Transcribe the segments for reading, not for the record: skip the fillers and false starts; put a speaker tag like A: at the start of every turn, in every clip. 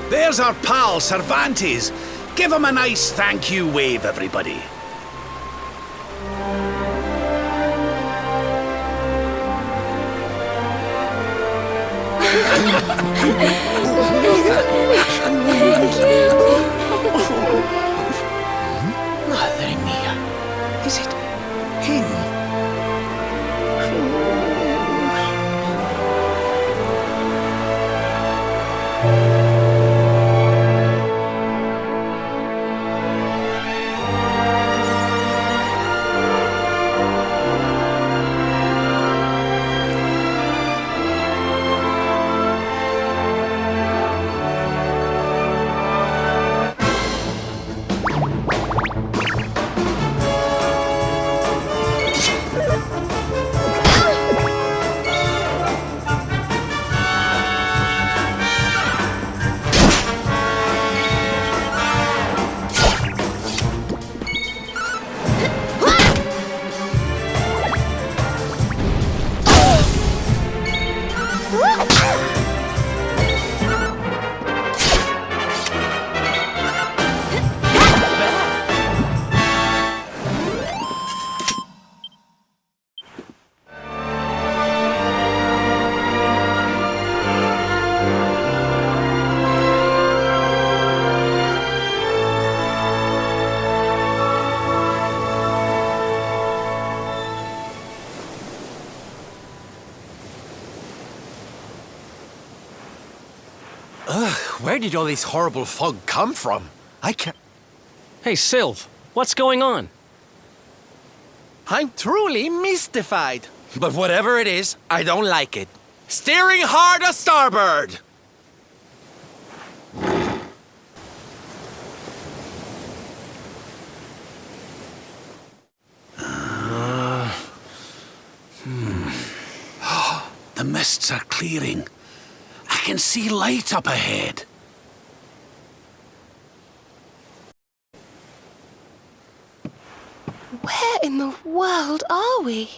A: There's our pal, Cervantes. Give him a nice thank you wave, everybody.
B: Madre mía. Is it him?
C: Where did all this horrible fog come from? I can't...
D: Hey, Sylv, what's going on?
C: I'm truly mystified. But whatever it is, I don't like it. Steering hard a starboard!
A: The mists are clearing. I can see light up ahead.
E: Where in the world are we?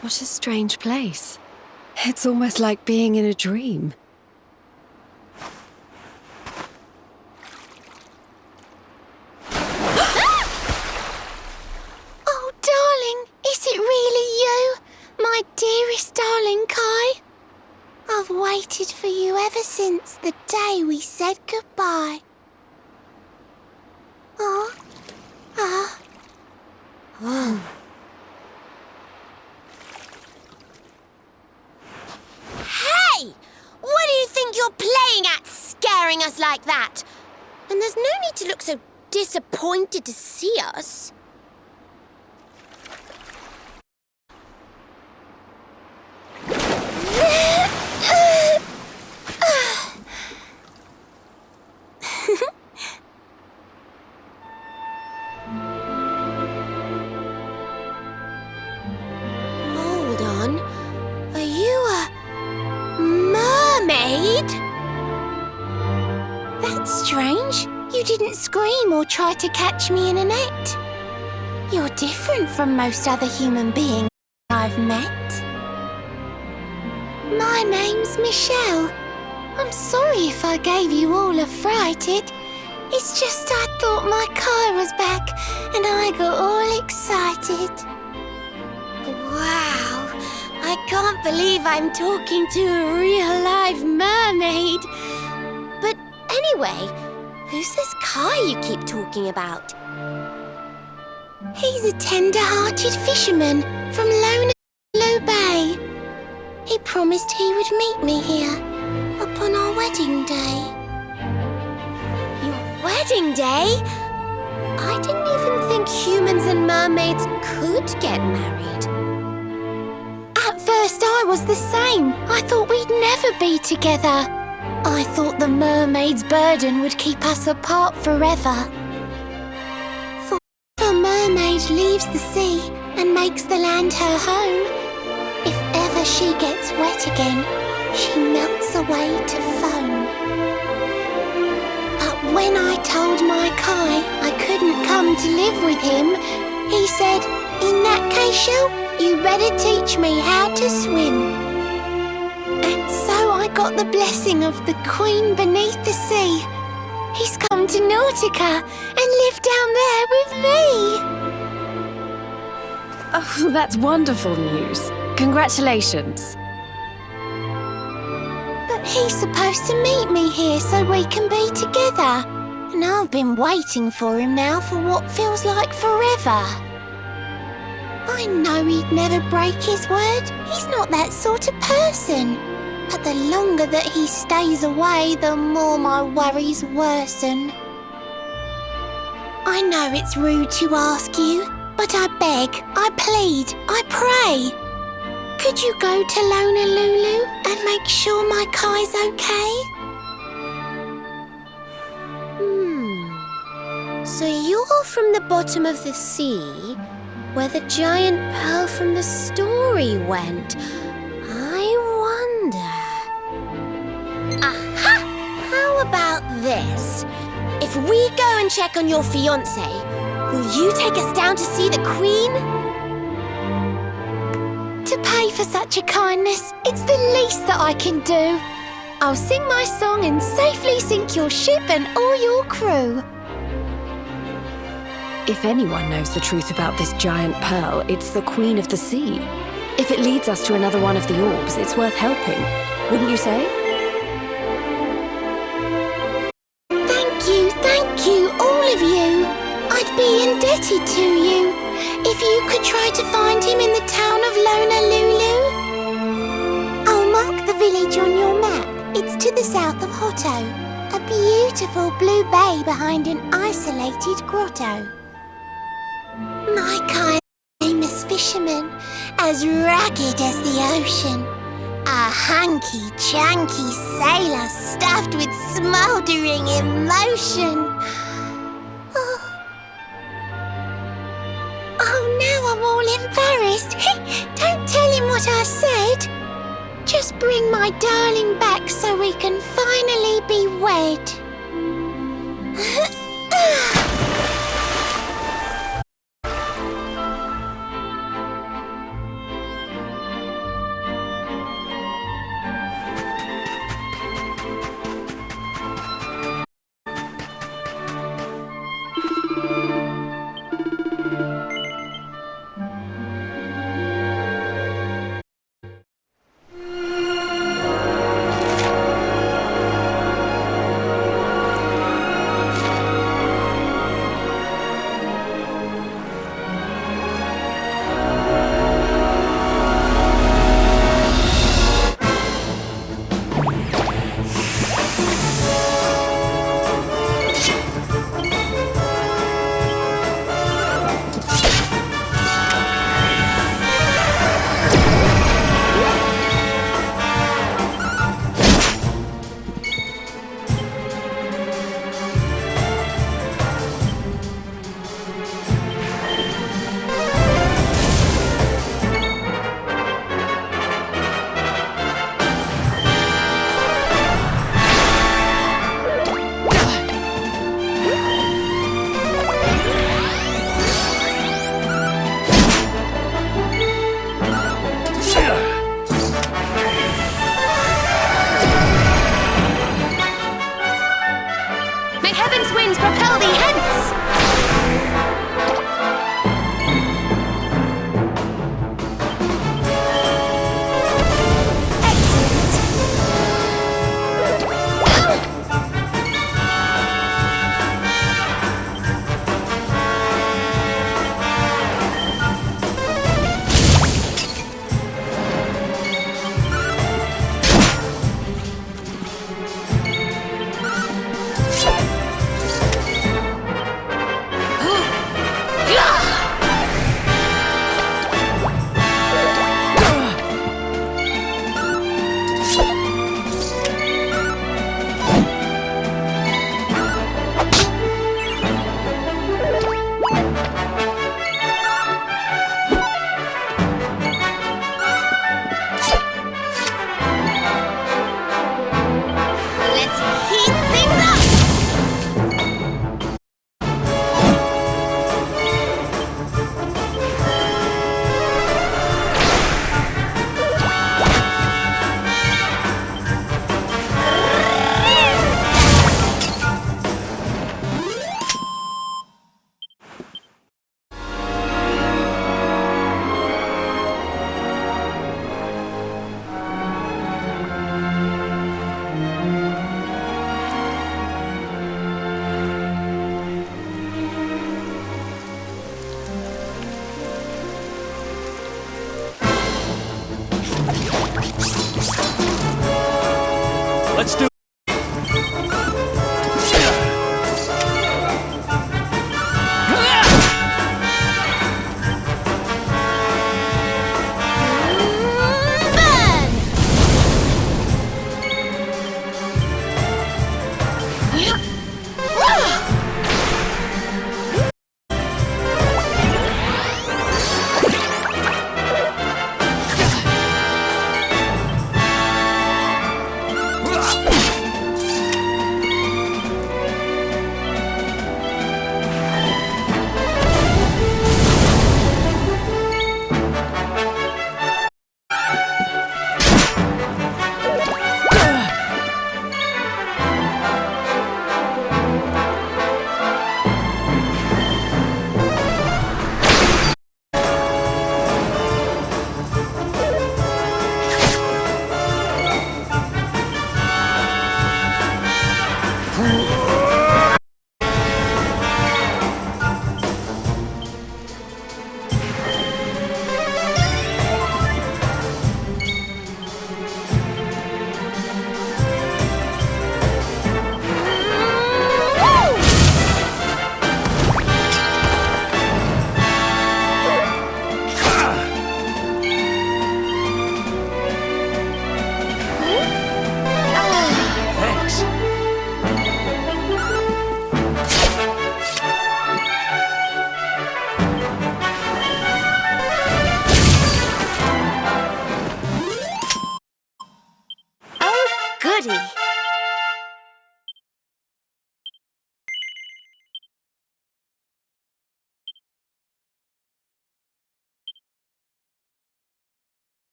E: What a strange place. It's almost like being in a dream.
F: Oh, darling, is it really you? My dearest darling Kai? I've waited for you ever since the day we said goodbye. Oh, ah. Oh. Hey! What do you think you're playing at, scaring us like that? And there's no need to look so disappointed to see us. Hold on. Are you a mermaid? That's strange. You didn't scream or try to catch me in a net. You're different from most other human beings I've met. My name's Michelle. I'm sorry if I gave you all a fright. It's just I thought my car was back and I got all excited. Wow, I can't believe I'm talking to a real live mermaid. But anyway, who's this car you keep talking about? He's a tender-hearted fisherman from Luna Bay. He promised he would meet me here upon our wedding day. Your wedding day? I didn't even think humans and mermaids could get married. At first I was the same. I thought we'd never be together. I thought the mermaid's burden would keep us apart forever. For if a mermaid leaves the sea and makes the land her home, if ever she gets wet again, she melts away to foam. But when I told my Kai I couldn't come to live with him, he said, "In that case, Shell, you better teach me how to swim." And so I got the blessing of the Queen beneath the sea. He's come to Nautica and lived down there with me.
E: Oh, that's wonderful news. Congratulations.
F: But he's supposed to meet me here so we can be together. And I've been waiting for him now for what feels like forever. I know he'd never break his word. He's not that sort of person. But the longer that he stays away, the more my worries worsen. I know it's rude to ask you, but I beg, I plead, I pray. Could you go to Honolulu and make sure my Kai's okay? So you're from the bottom of the sea, where the giant pearl from the story went. I wonder... Aha! How about this? If we go and check on your fiancé, will you take us down to see the Queen? To pay for such a kindness, it's the least that I can do. I'll sing my song and safely sink your ship and all your crew.
E: If anyone knows the truth about this giant pearl, it's the Queen of the Sea. If it leads us to another one of the orbs, it's worth helping. Wouldn't you say?
F: Thank you, all of you. I'd be indebted to you. If you could try to find him in the town of Honolulu. I'll mark the village on your map. It's to the south of Hotto. A beautiful blue bay behind an isolated grotto. My kind famous fisherman, as rugged as the ocean. A hanky-chanky sailor stuffed with smouldering emotion. Oh, now I'm all embarrassed. Don't tell him what I said. Just bring my darling back so we can finally be wed.
D: Let's do.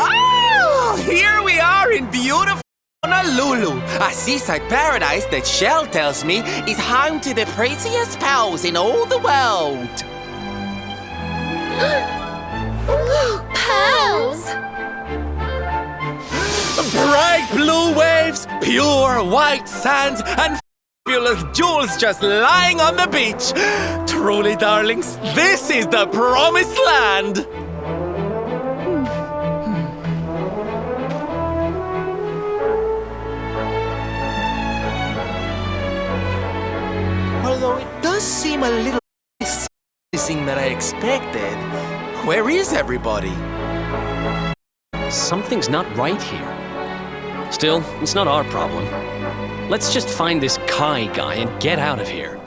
C: Oh, here we are in beautiful Honolulu, a seaside paradise that Shell tells me is home to the prettiest pearls in all the world.
F: Pearls!
C: Bright blue waves, pure white sand, and fabulous jewels just lying on the beach. Truly, darlings, this is the promised land. Although it does seem a little missing than I expected. Where is everybody?
D: Something's not right here. Still, it's not our problem. Let's just find this Kai guy and get out of here.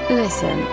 E: Listen.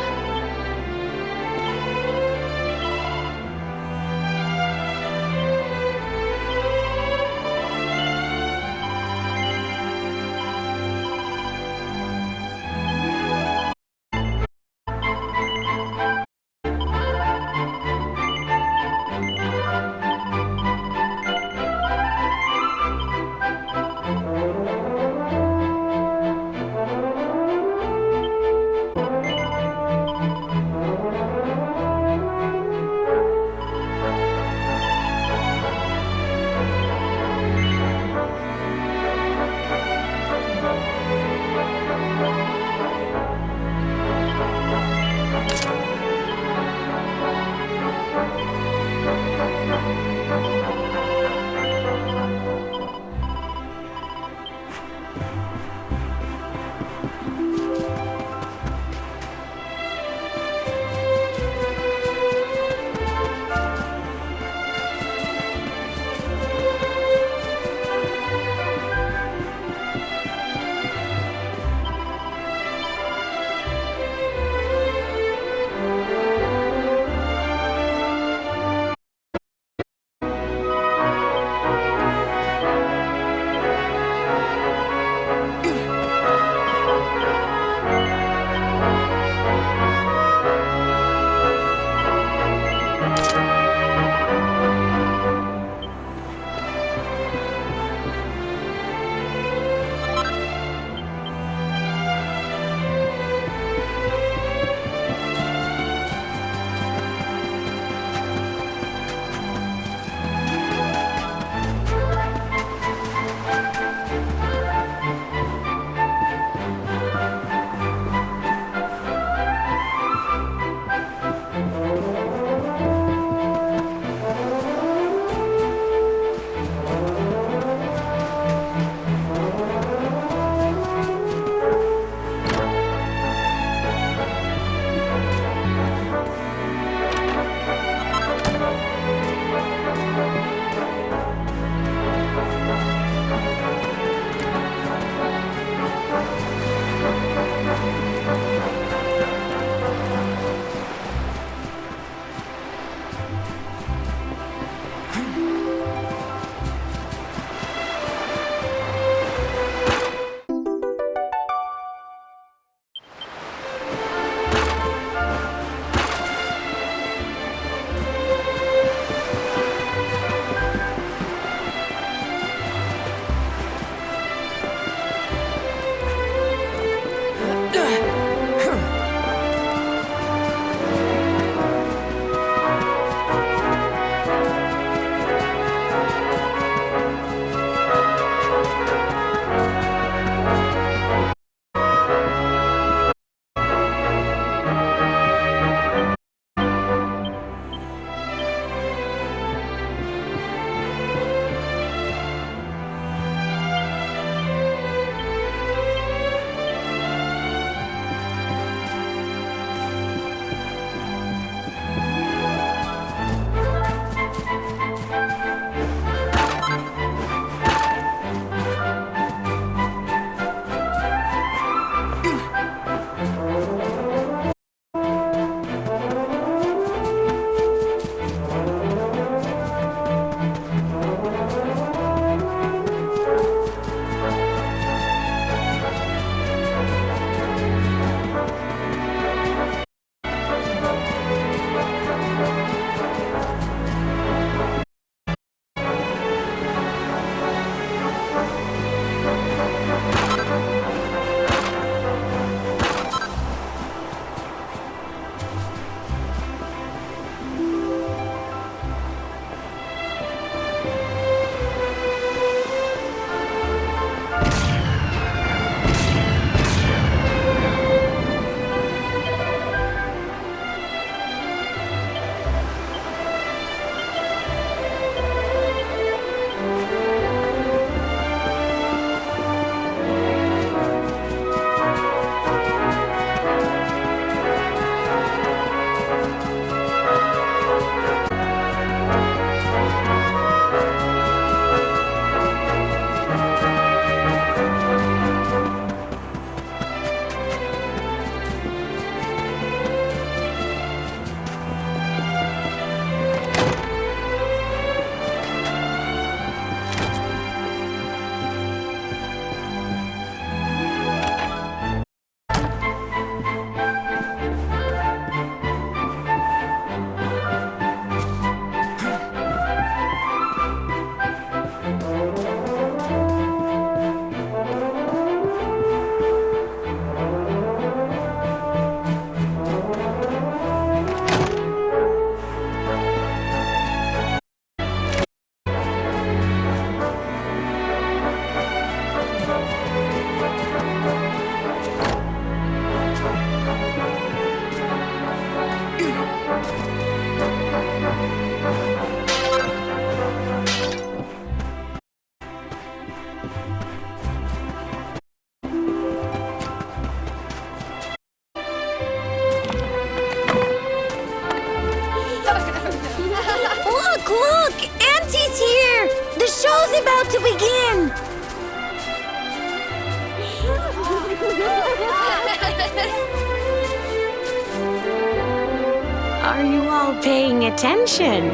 E: Are you all paying attention?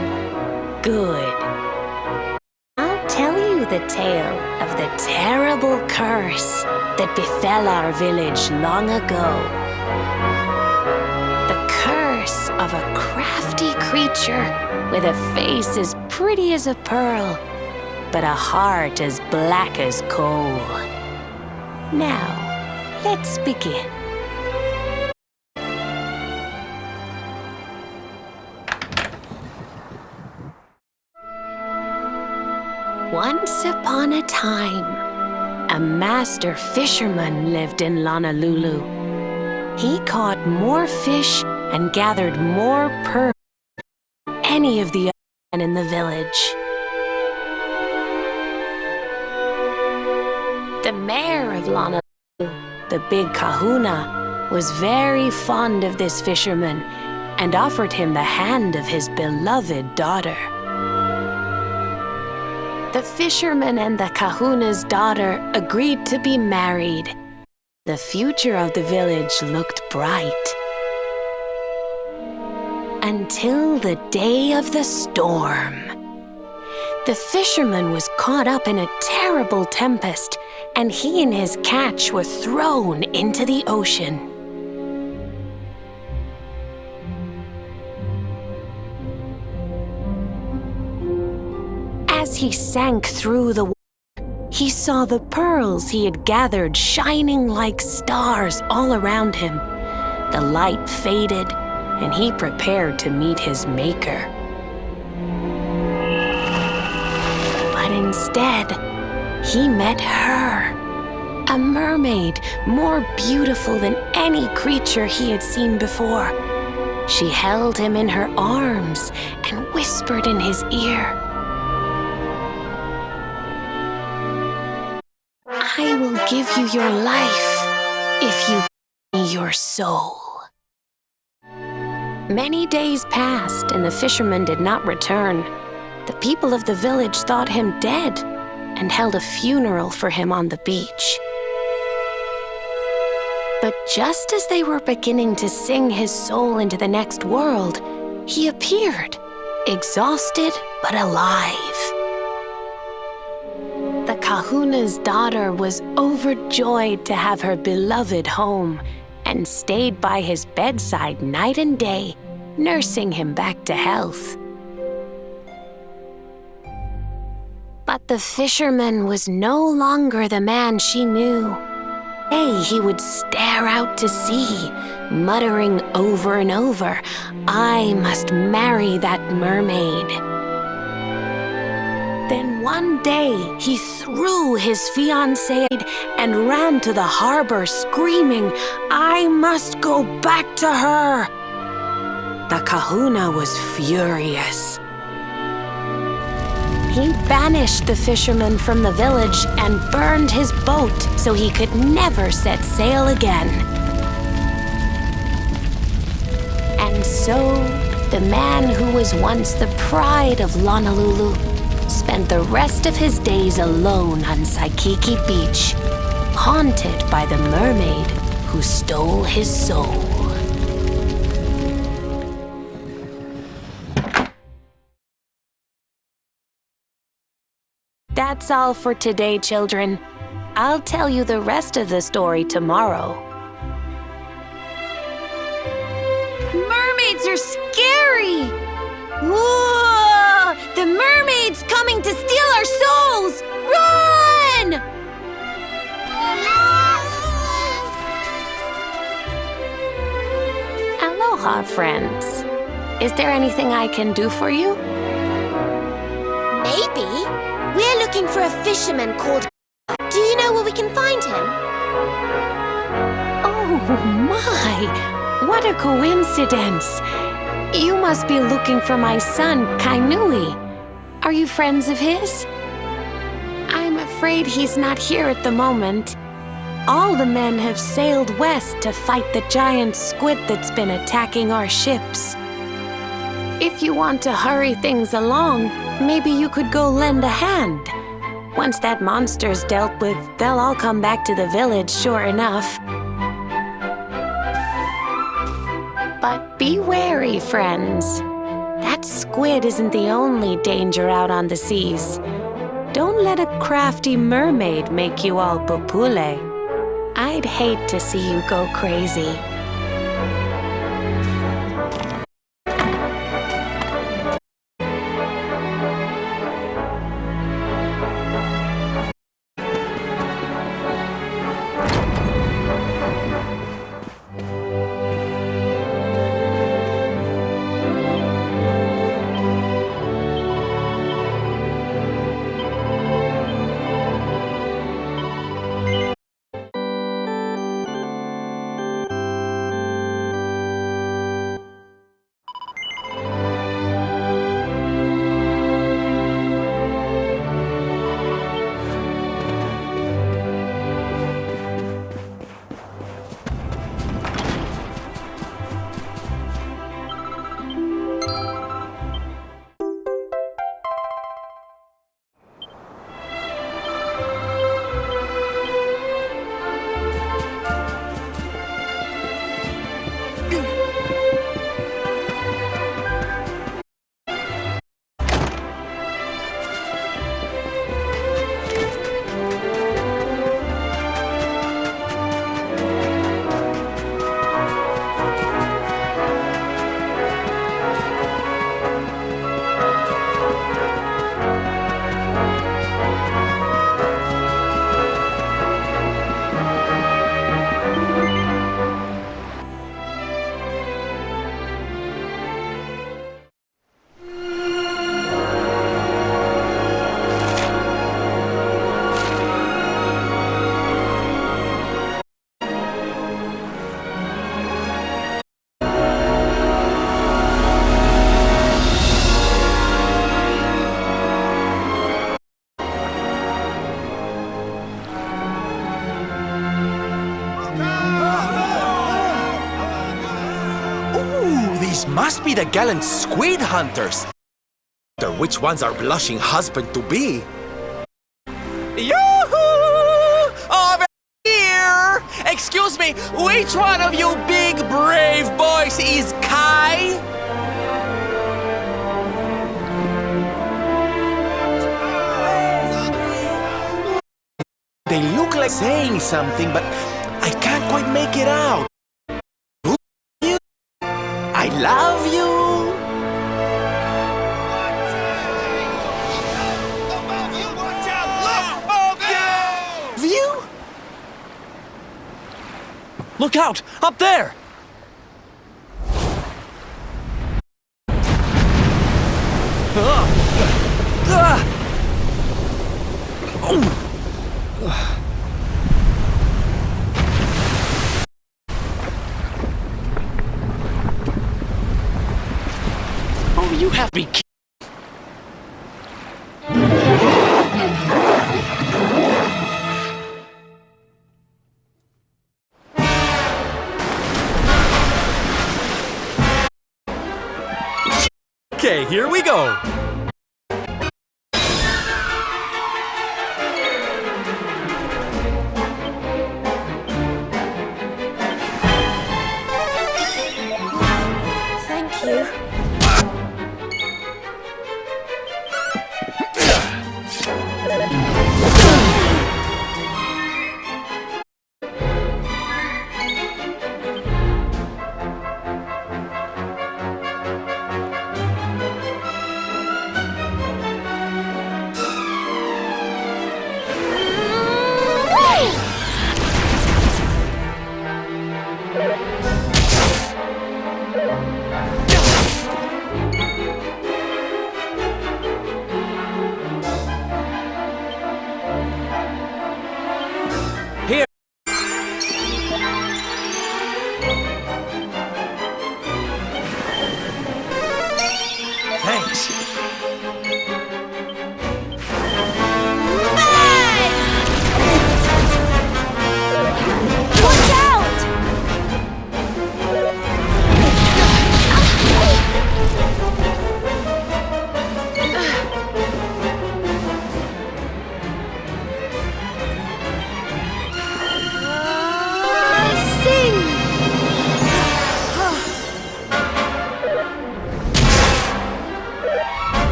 E: Good. I'll tell you the tale of the terrible curse that befell our village long ago. The curse of a crafty creature with a face as pretty as a pearl, but a heart as black as coal. Now, let's begin. Once upon a time, a master fisherman lived in Honolulu. He caught more fish and gathered more pearls than any of the other men in the village. The mayor of Honolulu, the big kahuna, was very fond of this fisherman and offered him the hand of his beloved daughter. The fisherman and the kahuna's daughter agreed to be married. The future of the village looked bright. Until the day of the storm. The fisherman was caught up in a terrible tempest, and he and his catch were thrown into the ocean. As he sank through the water, he saw the pearls he had gathered shining like stars all around him. The light faded, and he prepared to meet his maker. But instead, he met her, a mermaid more beautiful than any creature he had seen before. She held him in her arms and whispered in his ear, "I will give you your life if you give me your soul." Many days passed and the fisherman did not return. The people of the village thought him dead and held a funeral for him on the beach. But just as they were beginning to sing his soul into the next world, he appeared, exhausted but alive. The kahuna's daughter was overjoyed to have her beloved home and stayed by his bedside night and day, nursing him back to health. But the fisherman was no longer the man she knew. He would stare out to sea, muttering over and over, "I must marry that mermaid." Then one day, he threw his fiancée and ran to the harbor screaming, "I must go back to her!" The kahuna was furious. He banished the fisherman from the village and burned his boat so he could never set sail again. And so, the man who was once the pride of Honolulu spent the rest of his days alone on Saikiki Beach, haunted by the mermaid who stole his soul. That's all for today, children. I'll tell you the rest of the story tomorrow. Mermaids are scary! Whoa! The mermaid's coming to steal our souls! Run! Aloha, friends. Is there anything I can do for you?
F: Maybe. We're looking for a fisherman called... Do you know where we can find him?
E: Oh my! What a coincidence! You must be looking for my son, Kainui. Are you friends of his? I'm afraid he's not here at the moment. All the men have sailed west to fight the giant squid that's been attacking our ships. If you want to hurry things along, maybe you could go lend a hand. Once that monster's dealt with, they'll all come back to the village, sure enough. But be wary, friends. That squid isn't the only danger out on the seas. Don't let a crafty mermaid make you all popule. I'd hate to see you go crazy.
C: Must be the gallant squid hunters. Which ones are blushing husband-to-be? Yoo-hoo! Over here! Excuse me, which one of you big brave boys is Kai? They look like saying something, but I can't quite make it out. I love you! View?
D: Look out! Up there! Oh, you have to be kidding.
C: Okay, here we go.
E: Thank you.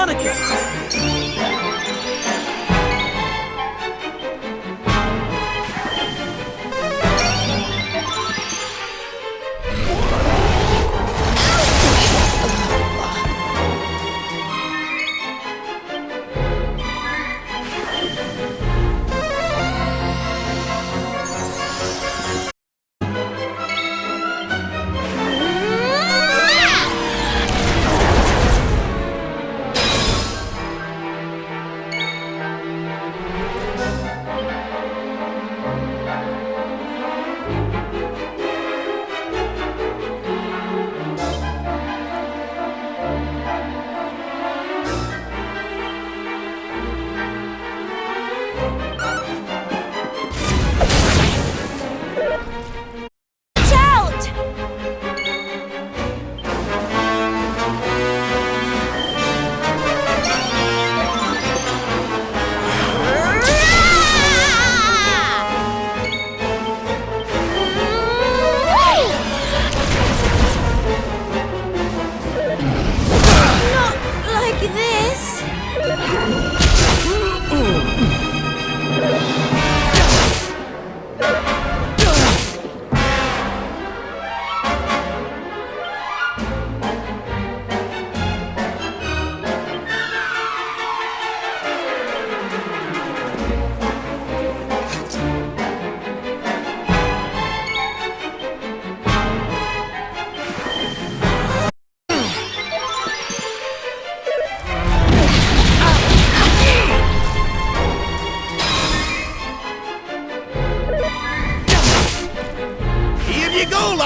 B: on again.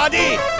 A: laddie!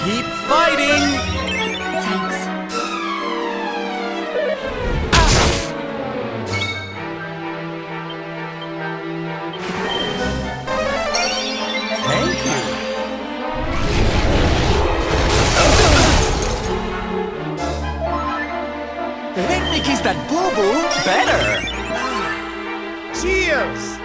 C: Keep fighting!
E: Thanks.
C: Thank you. Let me kiss that boo-boo better!
A: Cheers!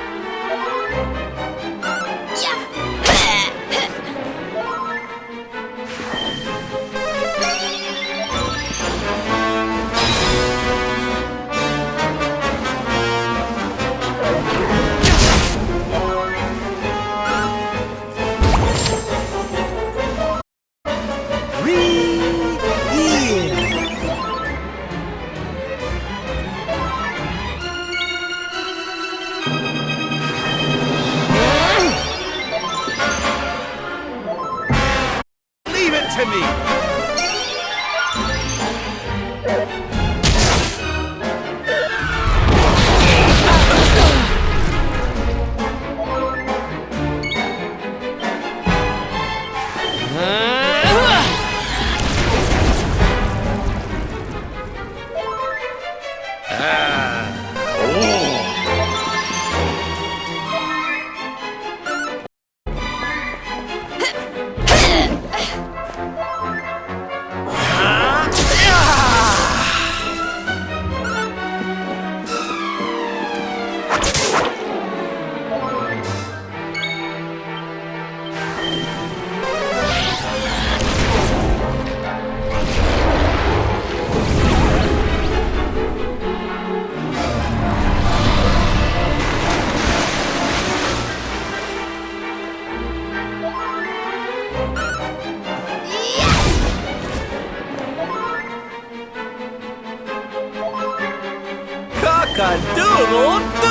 A: Leave it to me!
C: cock-a-doodle-doo!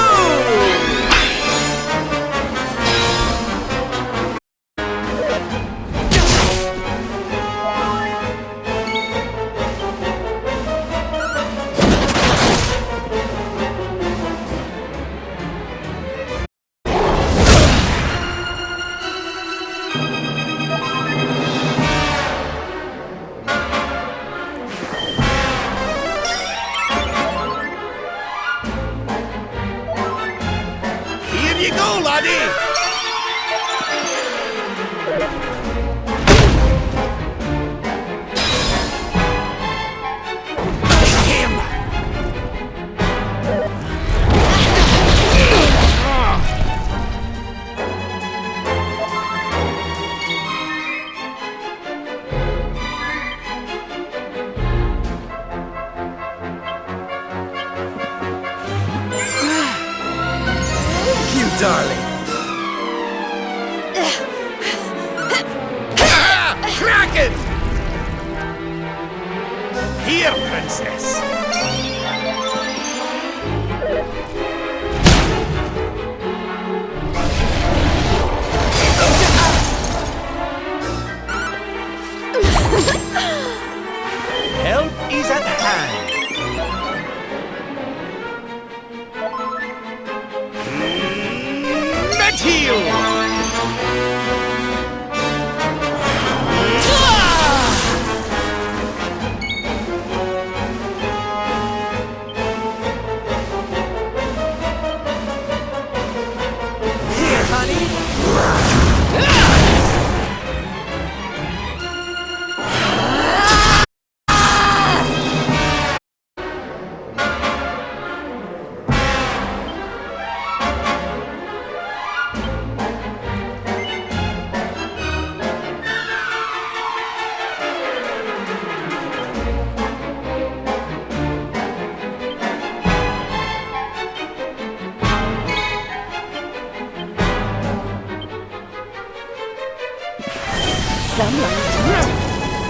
A: Here you go, laddie! Take him!
C: You darling!
A: Kraken! Here, princess.
C: Help is at hand.
A: Meteor!
C: Here, honey.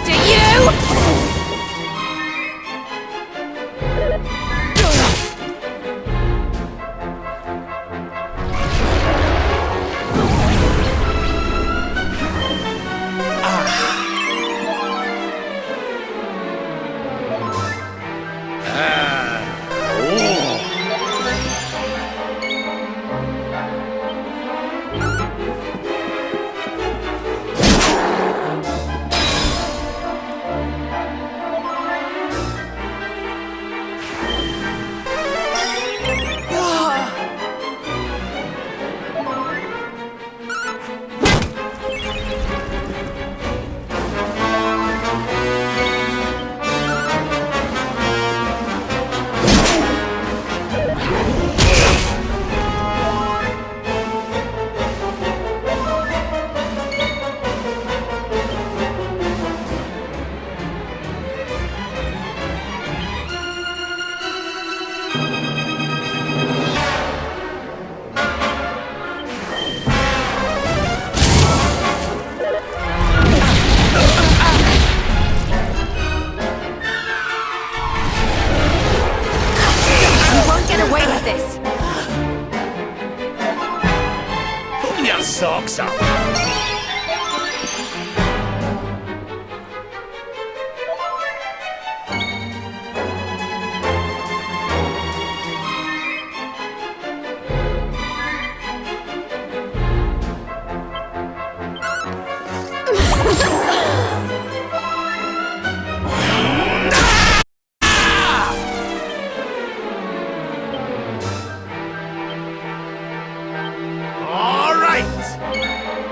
E: Do you?
A: socks up. All right.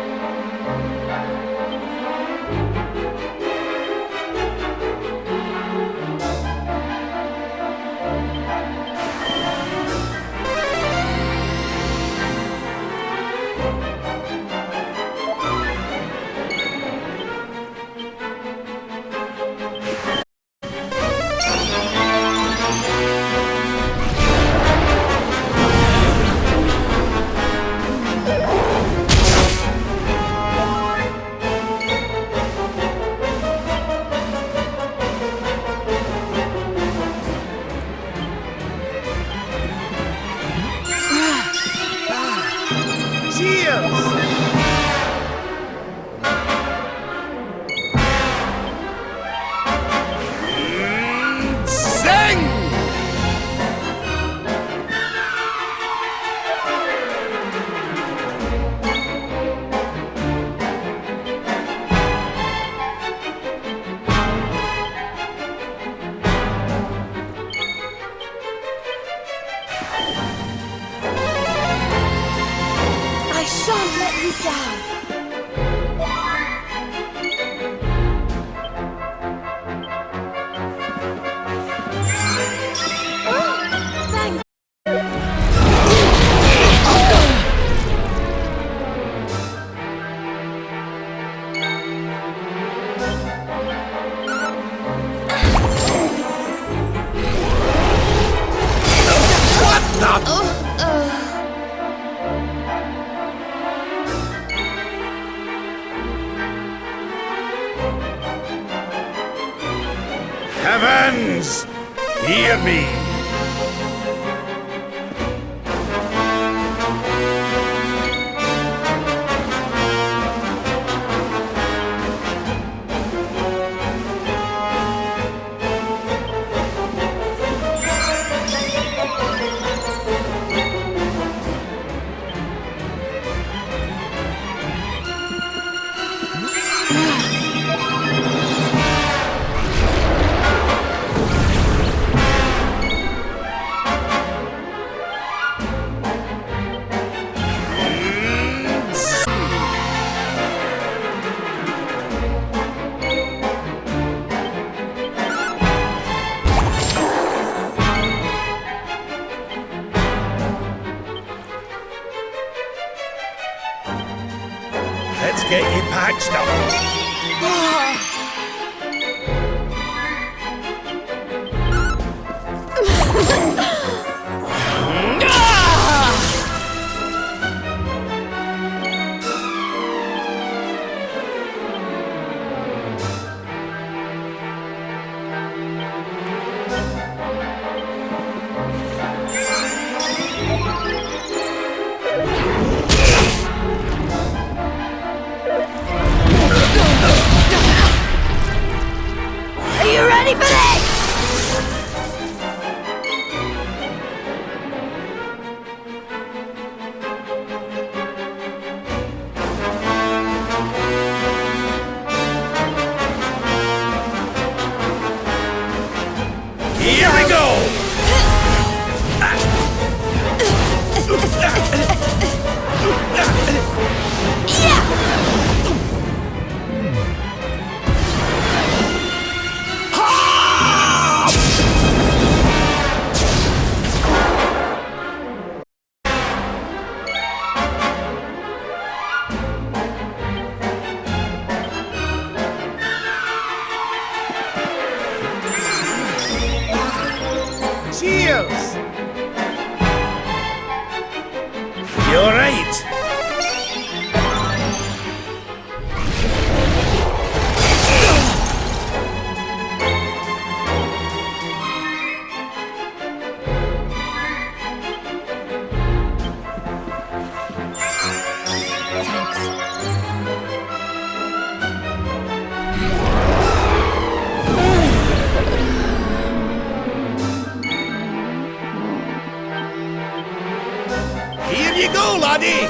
A: Heavens, hear me. Let's get you patched up.
F: Are you ready for this?
A: Here we go! Cheers! You're right. Here you go, laddie!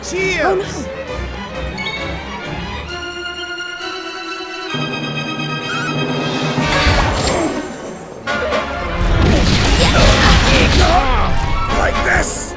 A: Cheers! Like this!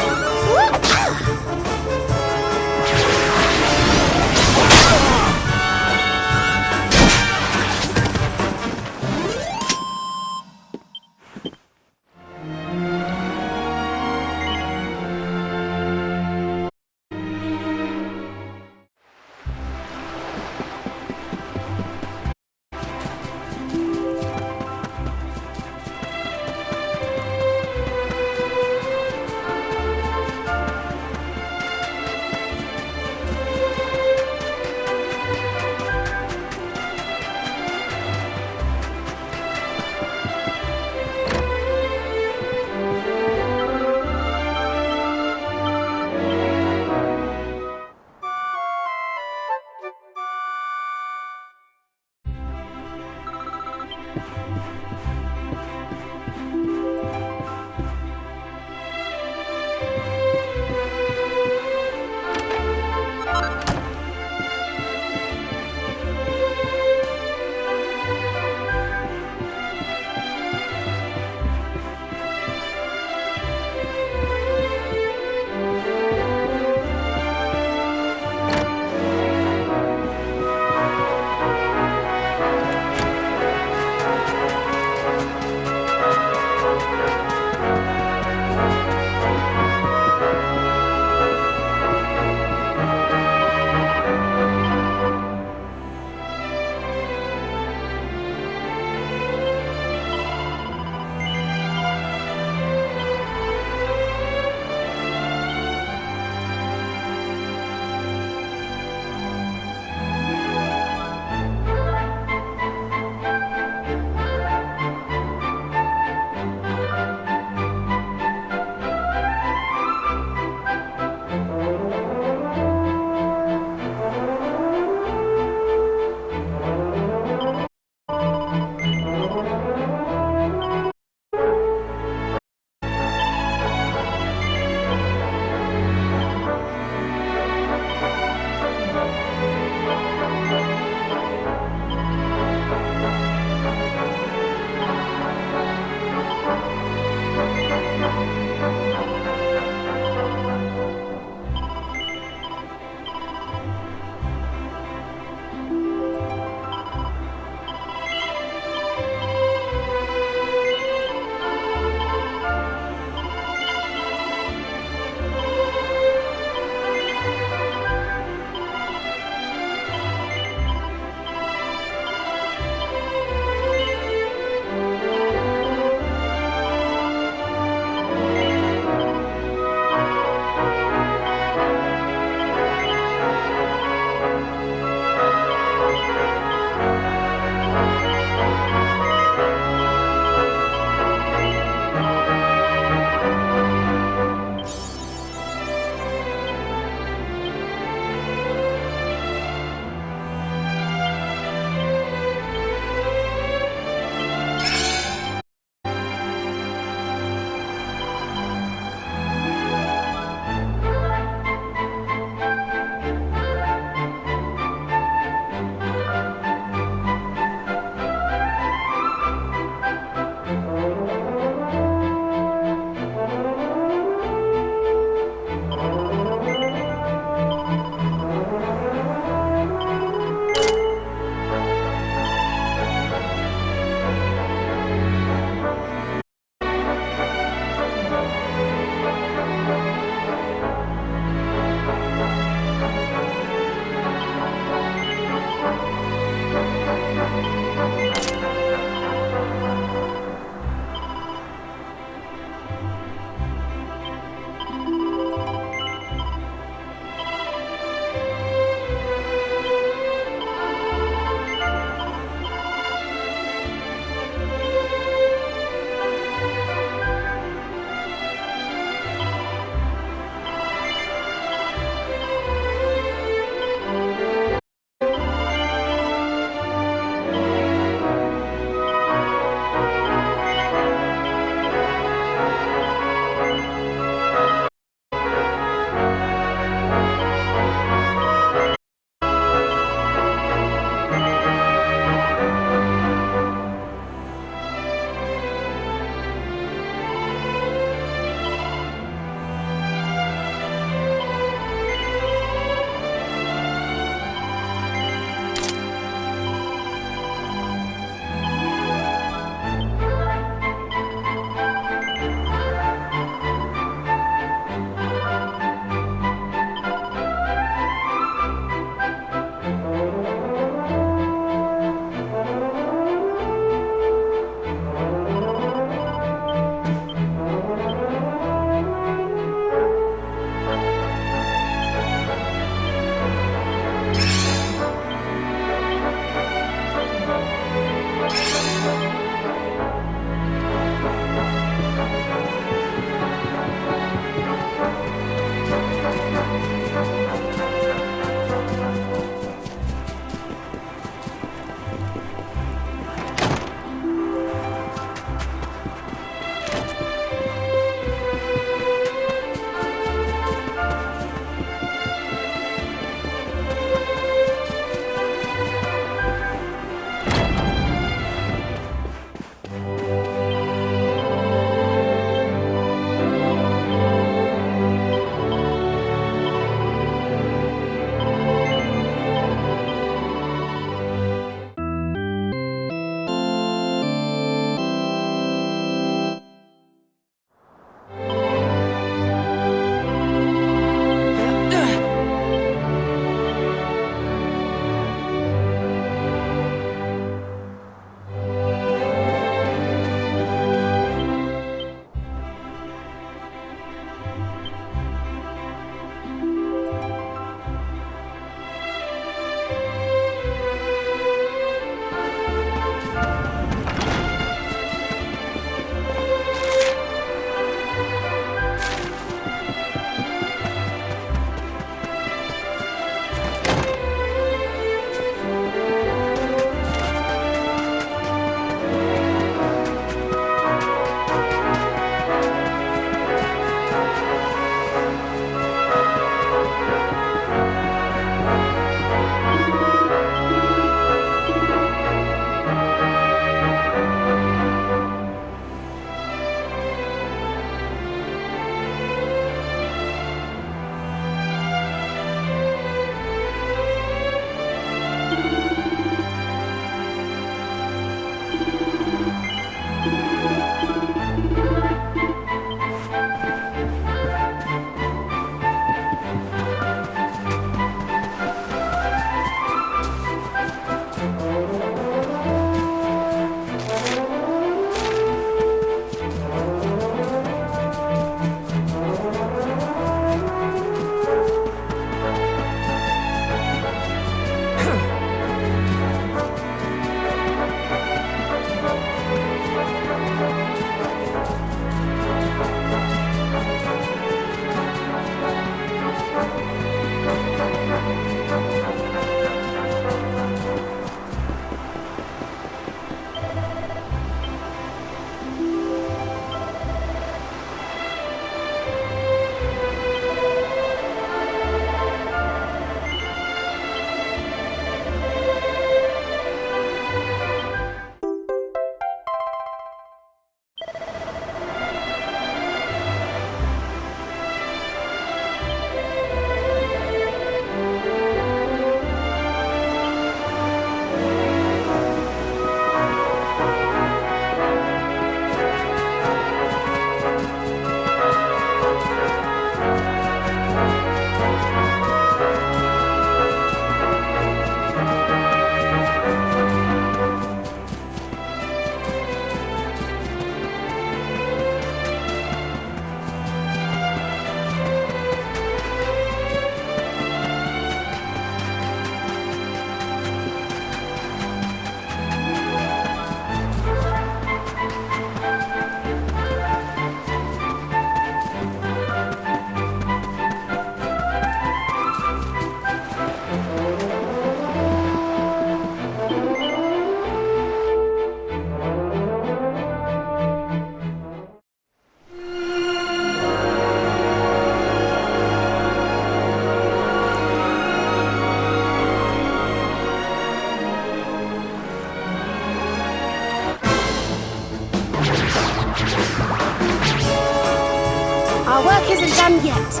F: Our work isn't done yet.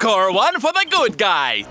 C: Score one for the good guy.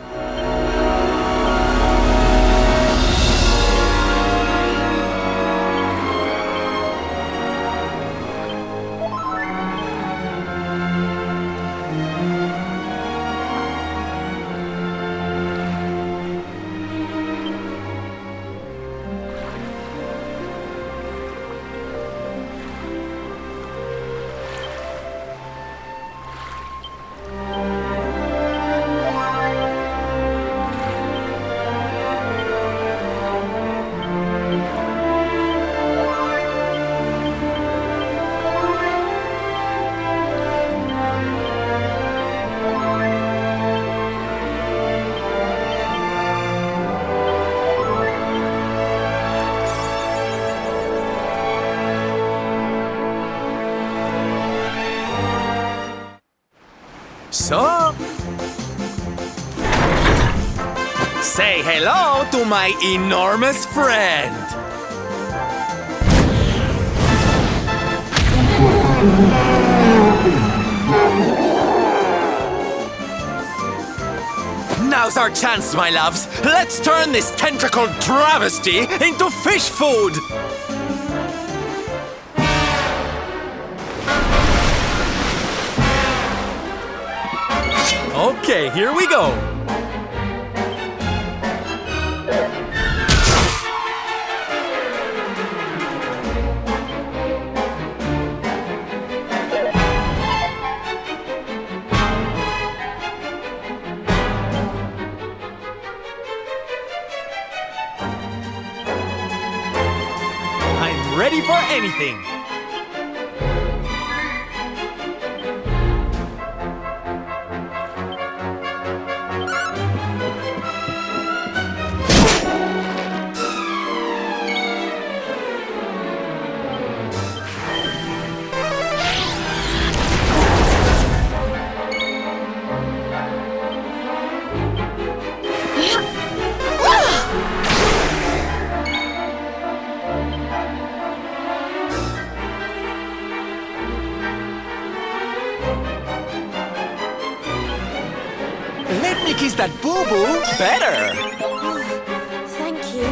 C: So, say hello to my enormous friend. Now's our chance, my loves. Let's turn this tentacled travesty into fish food. Okay, here we go. I'm ready for anything. Let me kiss that boo-boo better.
F: Thank you.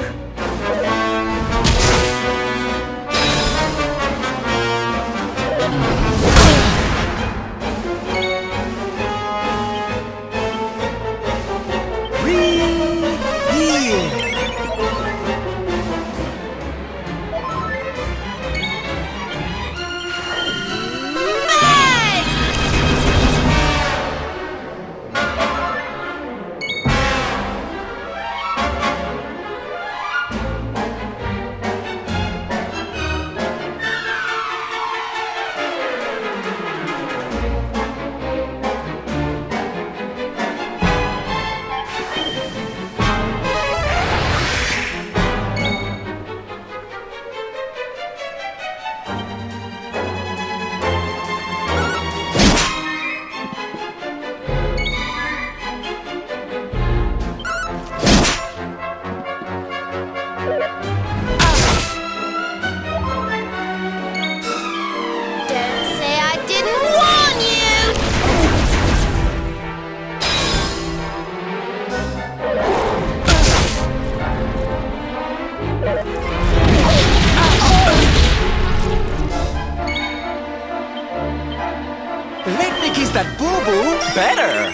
C: Let me kiss that boo-boo better.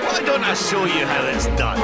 A: Why don't I show you how it's done?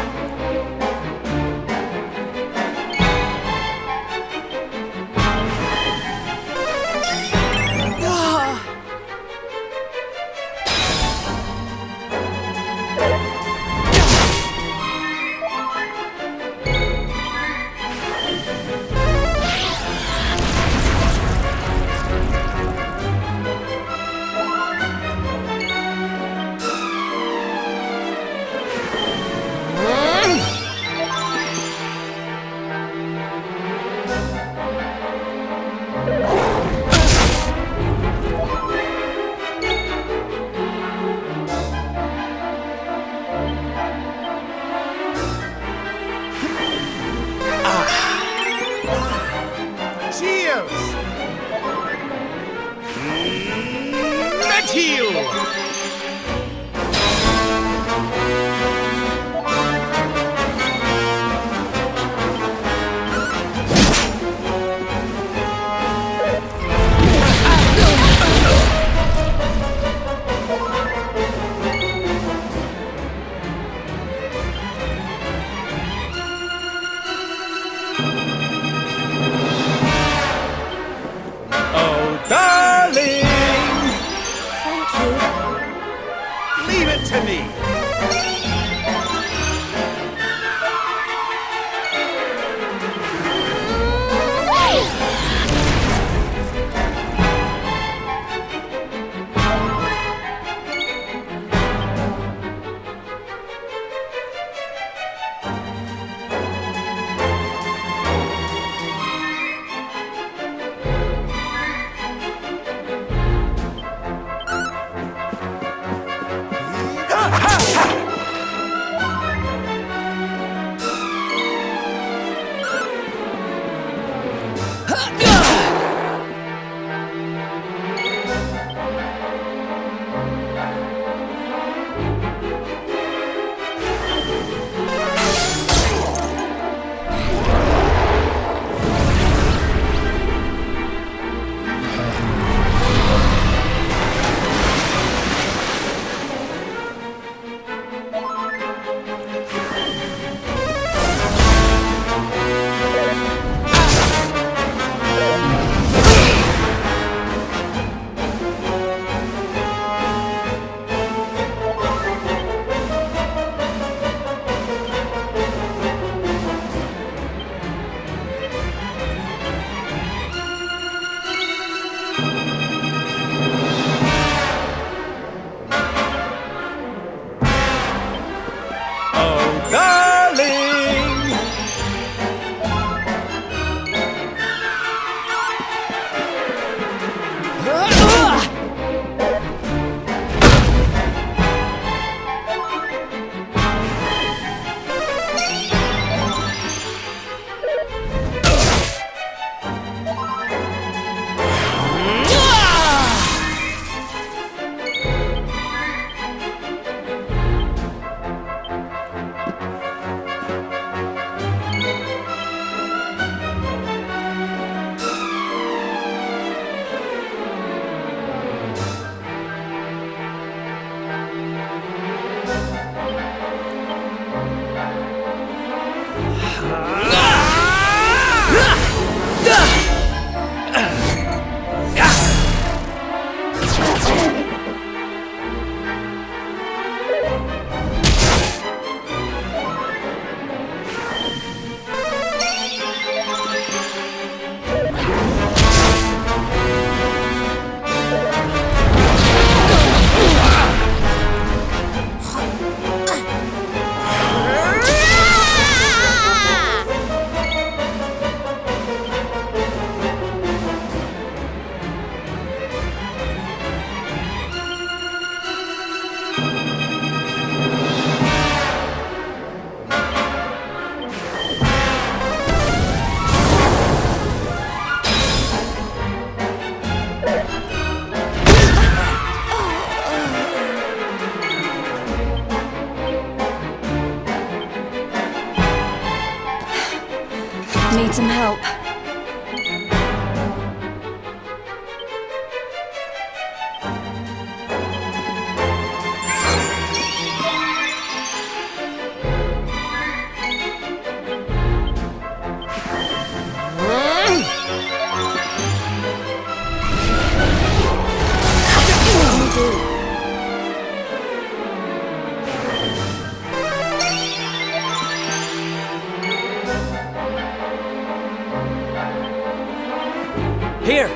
A: Cheers! Meteor!
C: Darling!
F: Thank you.
A: Leave it to me. Ha!
E: need some help.
D: Here!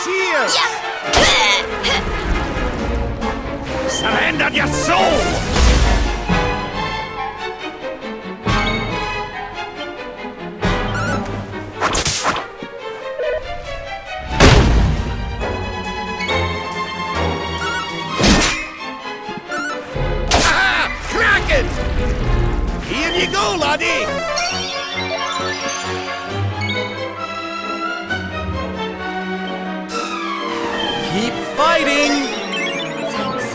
A: Cheers! Surrender your soul! Ah! Crack it! Here you go, laddie!
C: Keep fighting!
E: Thanks.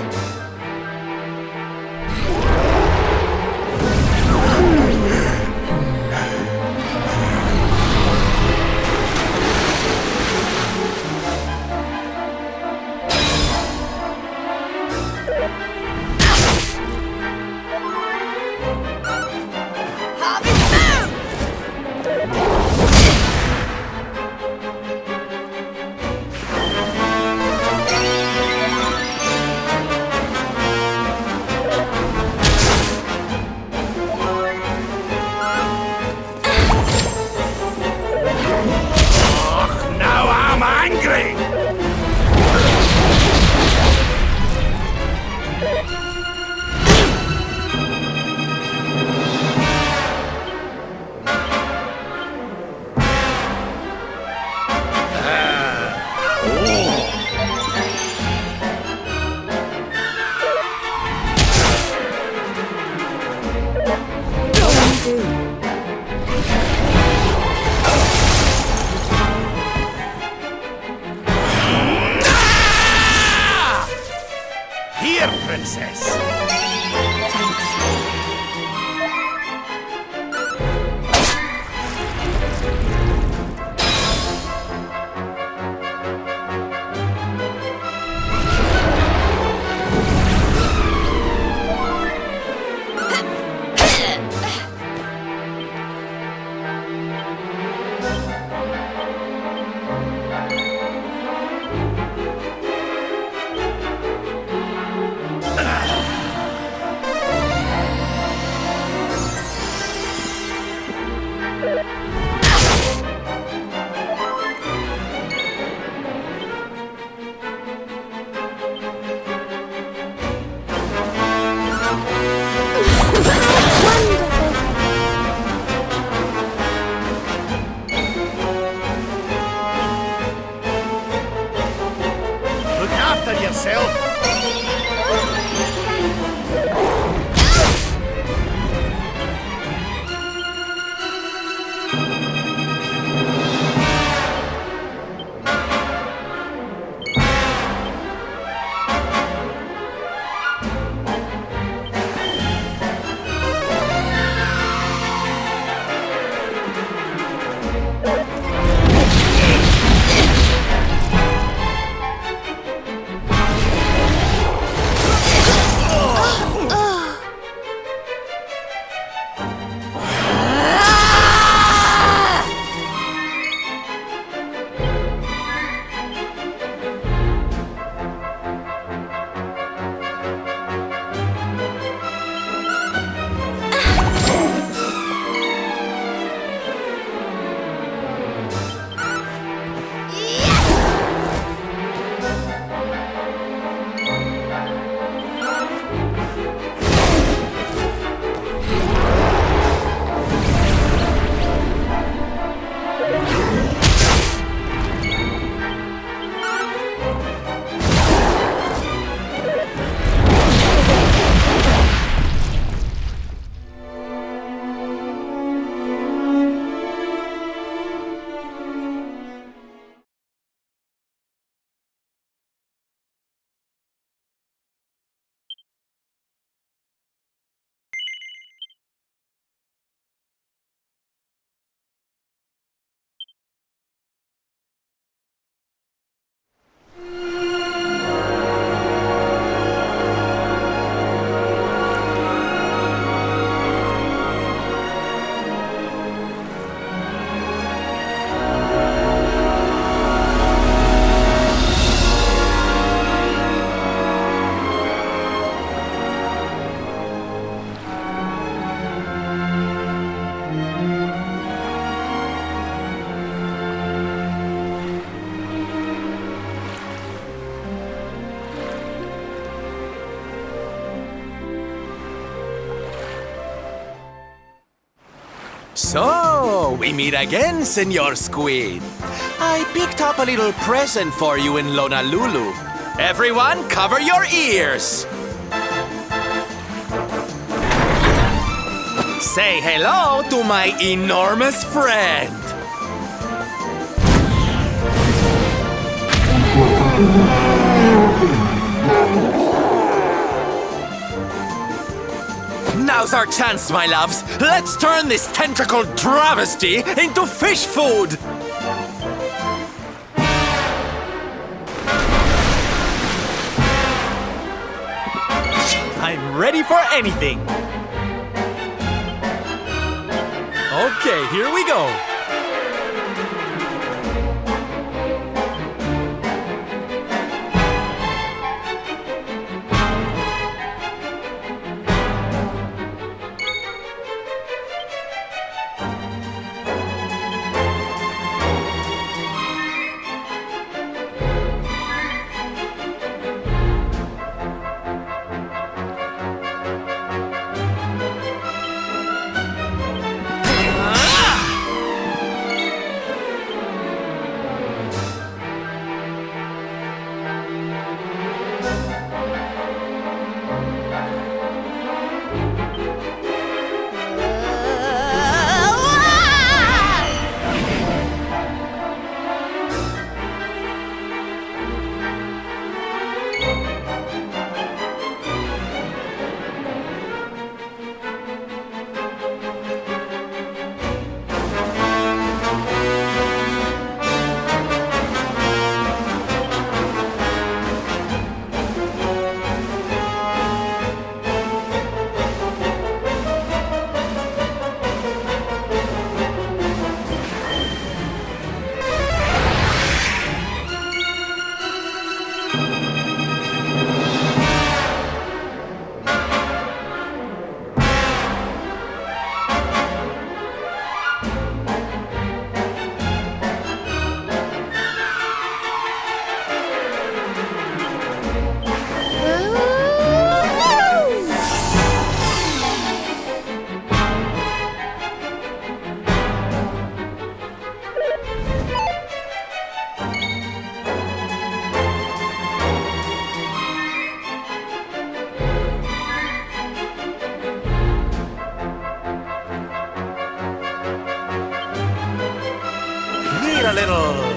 C: So, we meet again, Senor Squid. I picked up a little present for you in Honolulu. Everyone, cover your ears. Say hello to my enormous friend. Now's our chance, my loves. Let's turn this tentacled travesty into fish food. I'm ready for anything. Okay, here we go. A little.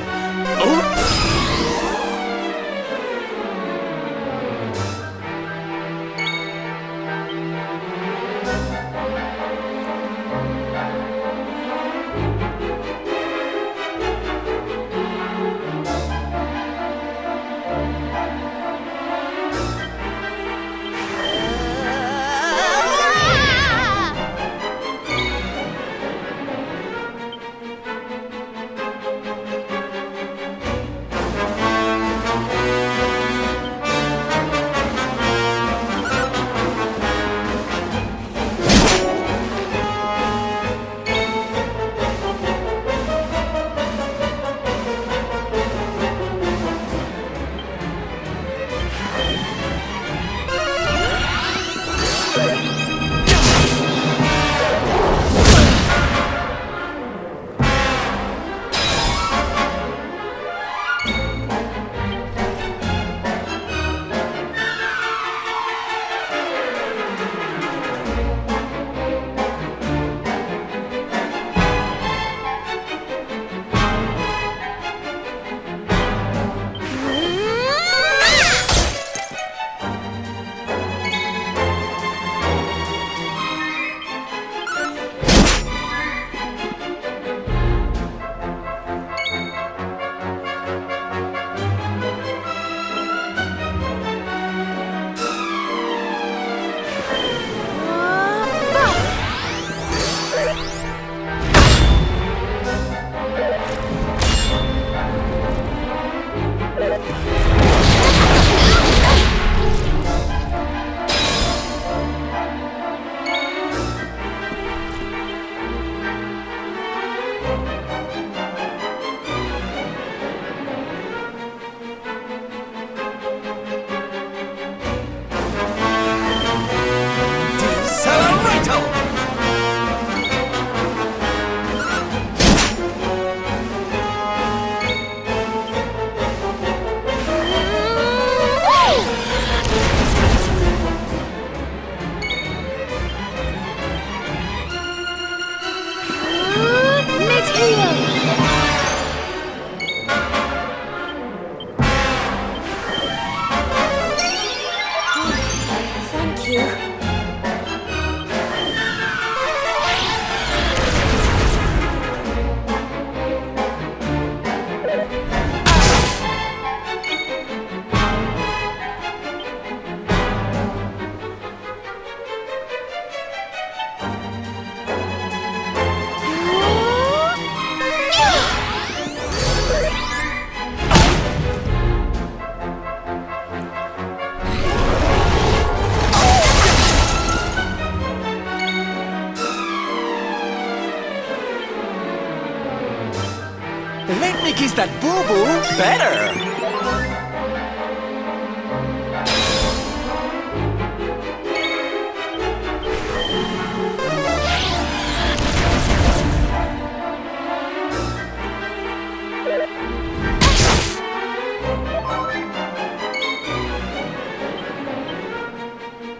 C: Let me kiss that boo-boo better.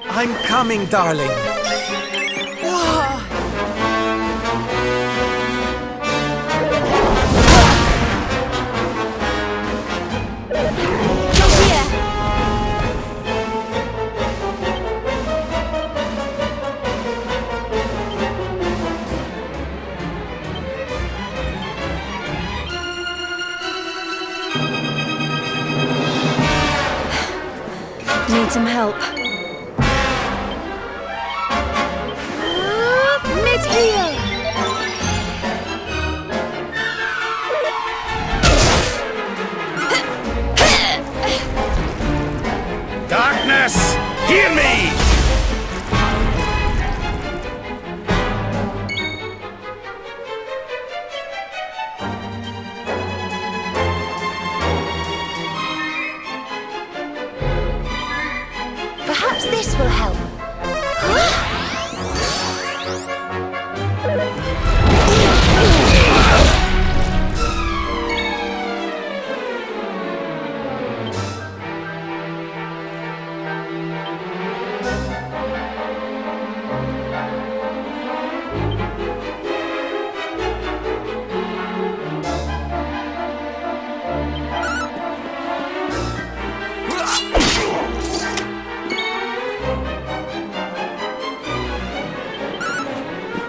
C: I'm coming, darling.
E: Need some help. Mit hier!
A: Darkness, hear me!
F: Perhaps this will help.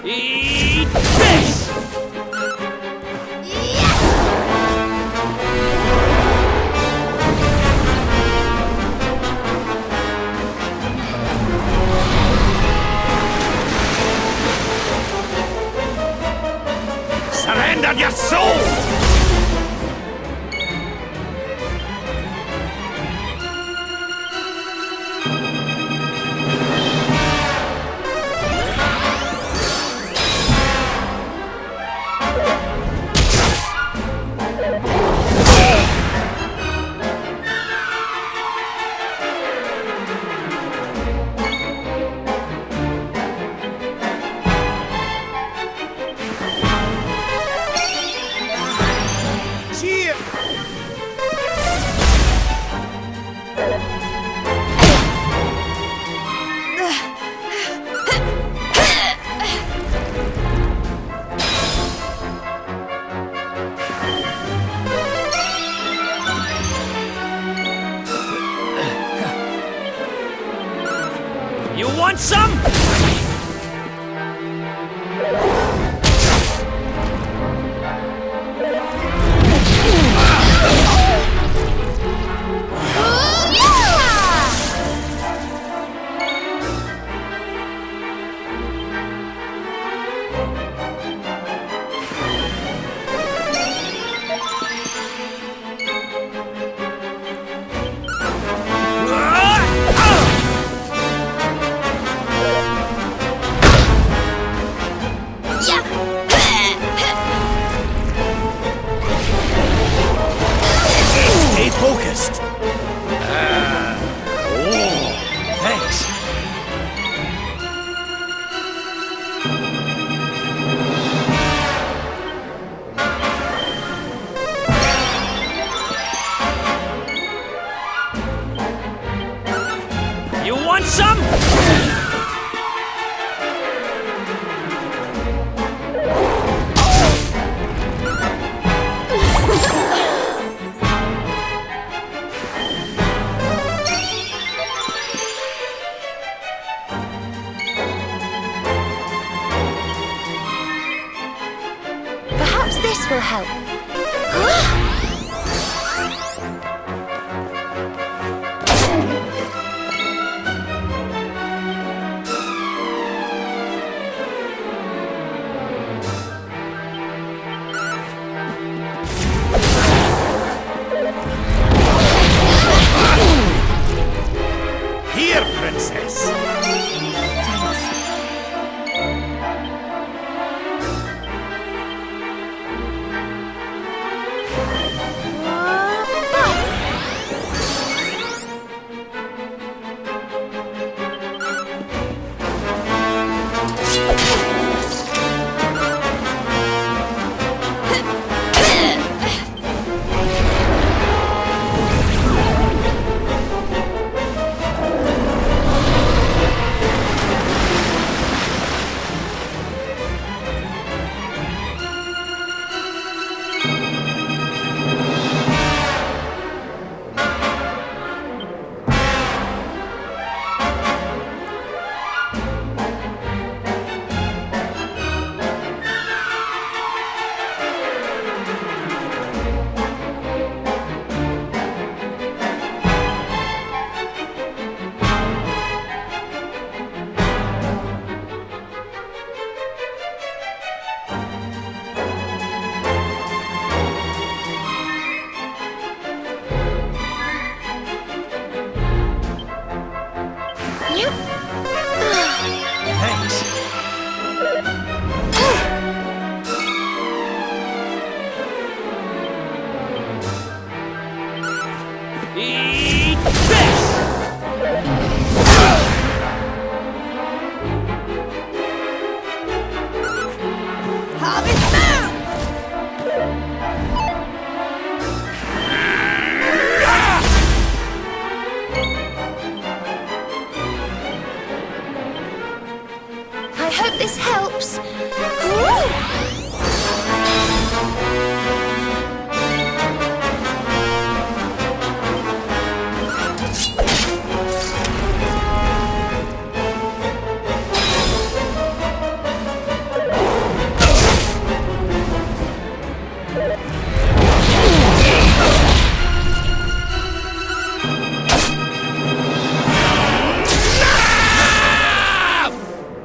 D: Eat this!
A: Surrender your soul! Cheer!
D: You want some?
A: Stay focused.
D: Thanks. You want some?
F: Perhaps this will help.
A: Here, princess.
D: Eat this!
F: Harvest moon! I hope this helps.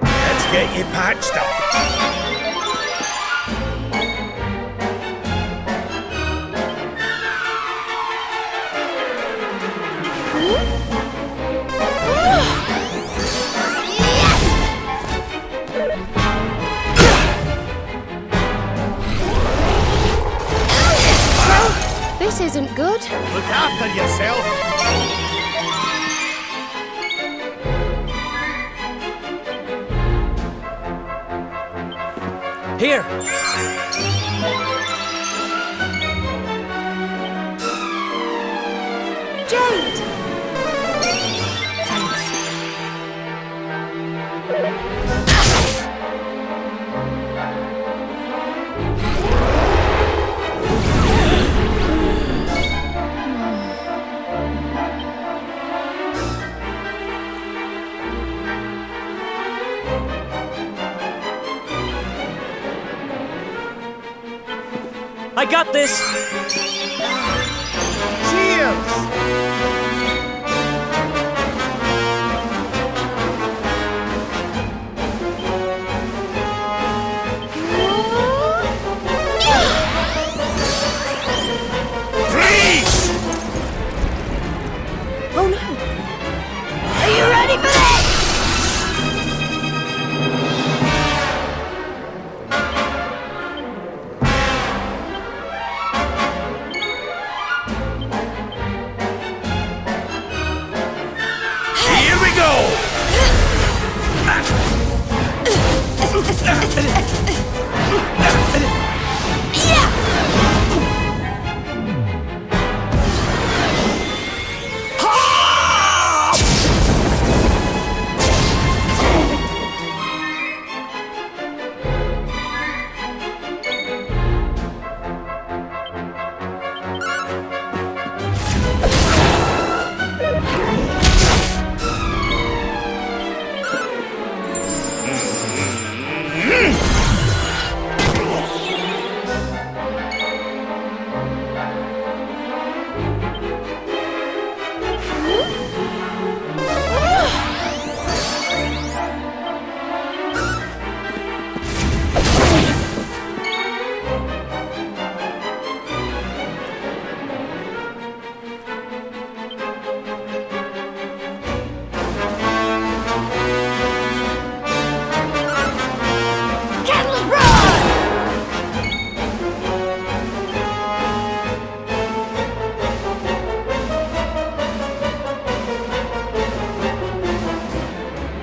A: Let's get you patched up.
F: This isn't good.
A: Look after yourself.
D: Here!
F: Jade! Thanks.
D: I got this!
A: Cheers! Freeze!
F: Oh no! Are you ready for this?
A: Here we go!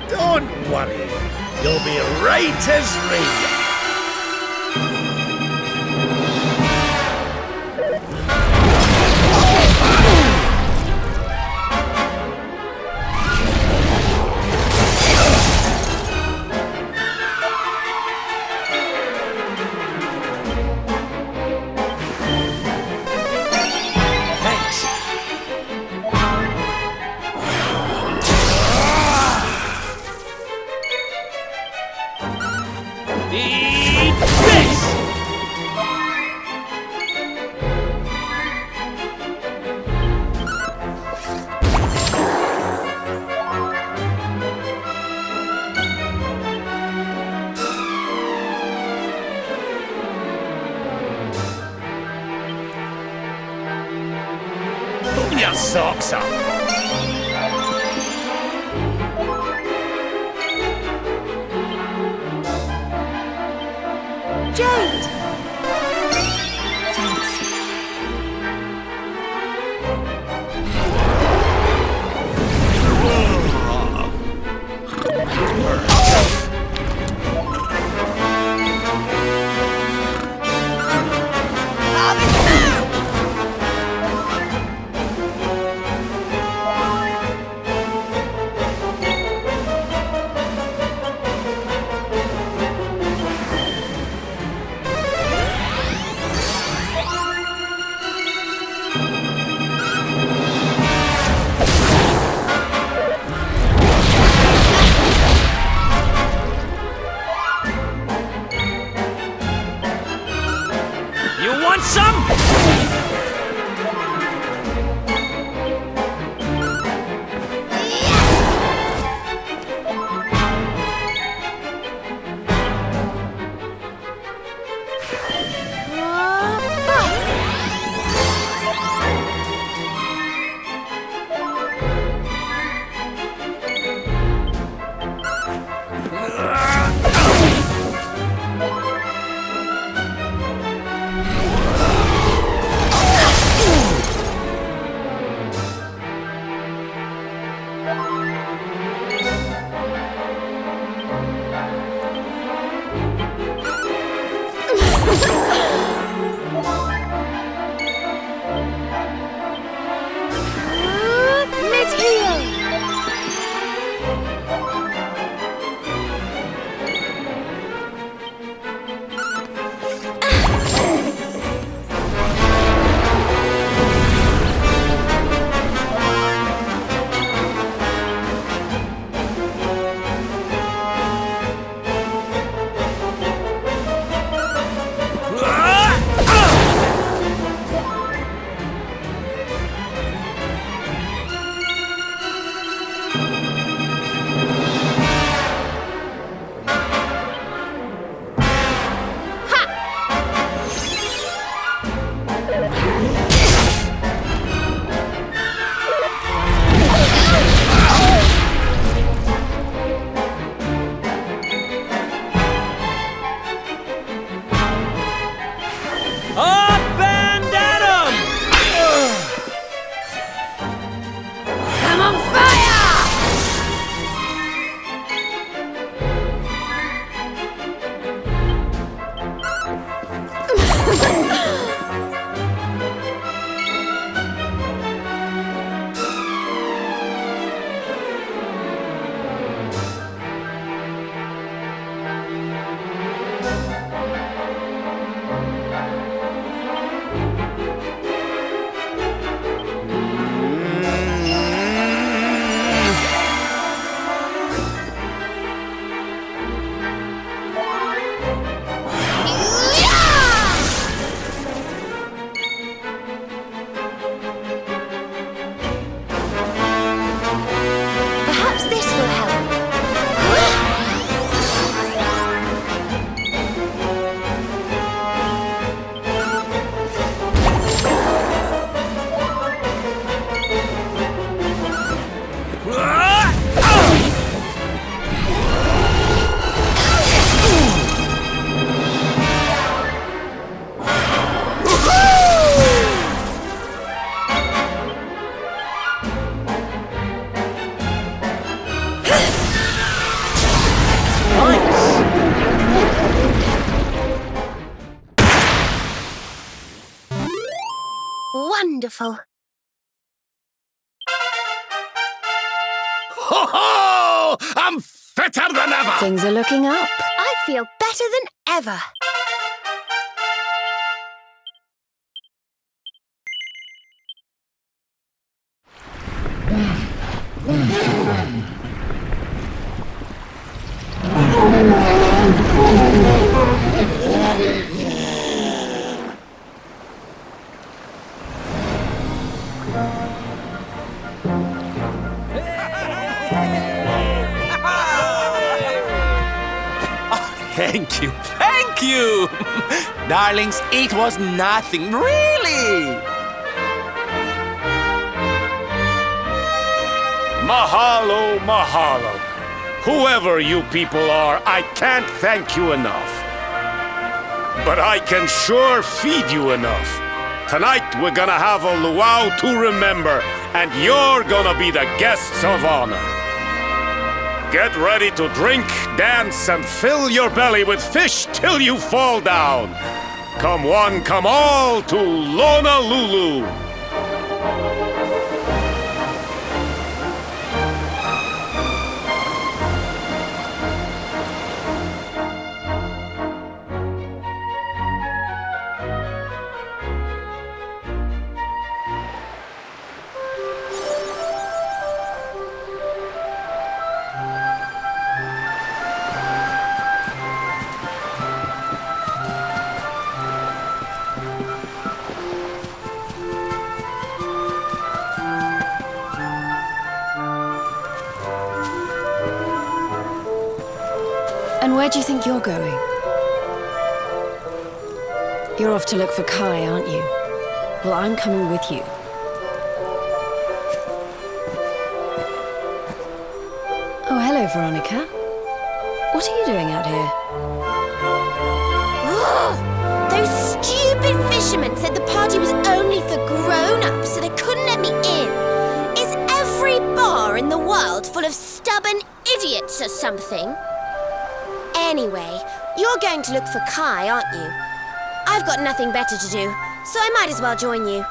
A: Don't worry. You'll be right as rain.
D: Thanks. Eat this!
A: Pull your socks up.
F: Jade! Thanks. Wonderful.
A: Ho ho! I'm fitter than ever!
E: Things are looking up.
F: I feel better than ever.
C: Thank you, thank you! Darlings, it was nothing, really!
A: Mahalo, mahalo. Whoever you people are, I can't thank you enough. But I can sure feed you enough. Tonight we're gonna have a luau to remember, and you're gonna be the guests of honor. Get ready to drink, dance, and fill your belly with fish till you fall down. Come one, come all to Lona Lulu.
E: And where do you think you're going? You're off to look for Kai, aren't you? Well, I'm coming with you. Oh, hello, Veronica. What are you doing out here?
F: Those stupid fishermen said the party was only for grown-ups, so they couldn't let me in. Is every bar in the world full of stubborn idiots or something? Anyway, you're going to look for Kai, aren't you? I've got nothing better to do, so I might as well join you.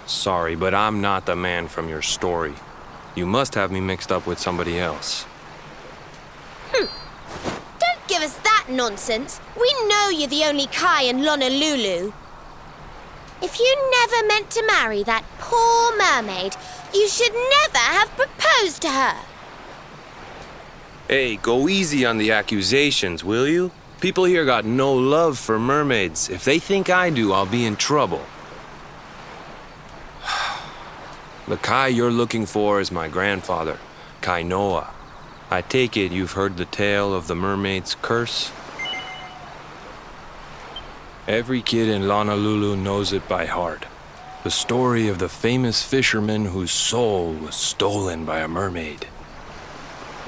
B: Sorry, but I'm not the man from your story. You must have me mixed up with somebody else.
F: Don't give us that nonsense. We know you're the only Kai in Honolulu. If you never meant to marry that poor mermaid, you should never have proposed to her.
B: Hey, go easy on the accusations, will you? People here got no love for mermaids. If they think I do, I'll be in trouble. The Kai you're looking for is my grandfather, Kainoa. I take it you've heard the tale of the mermaid's curse? Every kid in Honolulu knows it by heart. The story of the famous fisherman whose soul was stolen by a mermaid.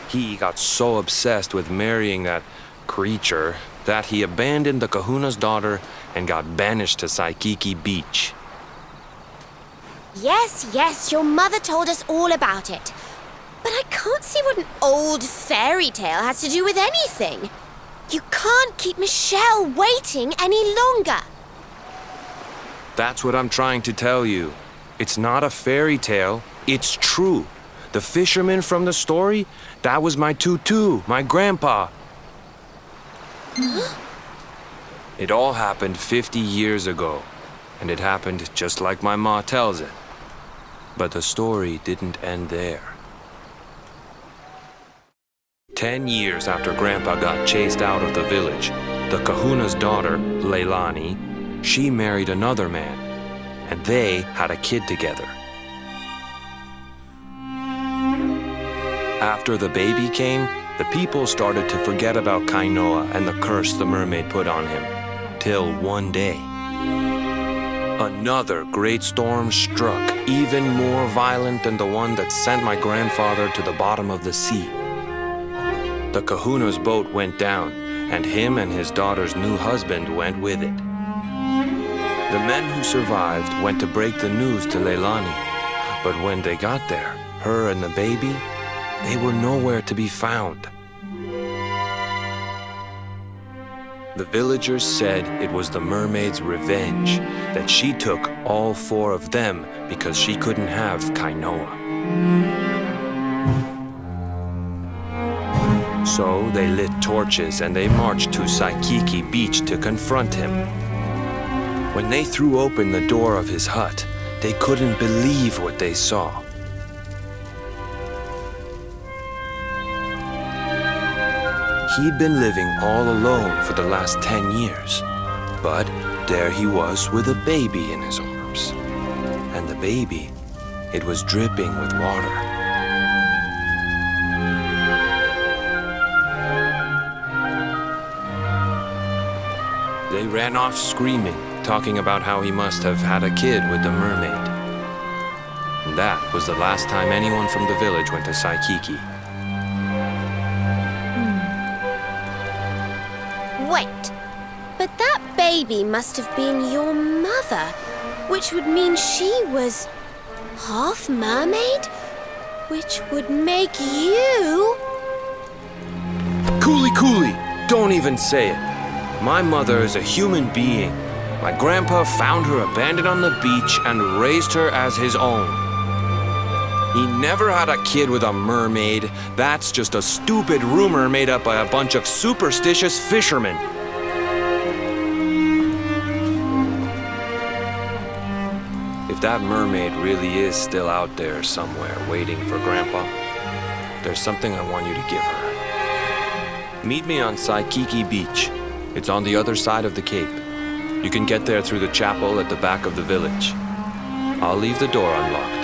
B: He got so obsessed with marrying that creature that he abandoned the kahuna's daughter and got banished to Saikiki Beach.
F: Yes, your mother told us all about it. But I can't see what an old fairy tale has to do with anything. You can't keep Michelle waiting any longer.
B: That's what I'm trying to tell you. It's not a fairy tale, it's true. The fisherman from the story, that was my tutu, my grandpa. It all happened 50 years ago, and it happened just like my ma tells it. But the story didn't end there. 10 years after Grandpa got chased out of the village, the kahuna's daughter, Leilani, she married another man, and they had a kid together. After the baby came, the people started to forget about Kainoa and the curse the mermaid put on him, till one day. Another great storm struck, even more violent than the one that sent my grandfather to the bottom of the sea. The kahuna's boat went down, and him and his daughter's new husband went with it. The men who survived went to break the news to Leilani, but when they got there, her and the baby, they were nowhere to be found. The villagers said it was the mermaid's revenge, that she took all 4 of them because she couldn't have Kainoa. So they lit torches and they marched to Saikiki Beach to confront him. When they threw open the door of his hut, they couldn't believe what they saw. He'd been living all alone for the last 10 years, but there he was with a baby in his arms. And the baby, it was dripping with water. They ran off screaming, talking about how he must have had a kid with the mermaid. And that was the last time anyone from the village went to Saikiki.
F: Wait, but that baby must have been your mother, which would mean she was half mermaid, which would make you...
B: Cooley, don't even say it. My mother is a human being. My grandpa found her abandoned on the beach and raised her as his own. He never had a kid with a mermaid. That's just a stupid rumor made up by a bunch of superstitious fishermen. If that mermaid really is still out there somewhere waiting for Grandpa, there's something I want you to give her. Meet me on Saikiki Beach. It's on the other side of the cape. You can get there through the chapel at the back of the village. I'll leave the door unlocked.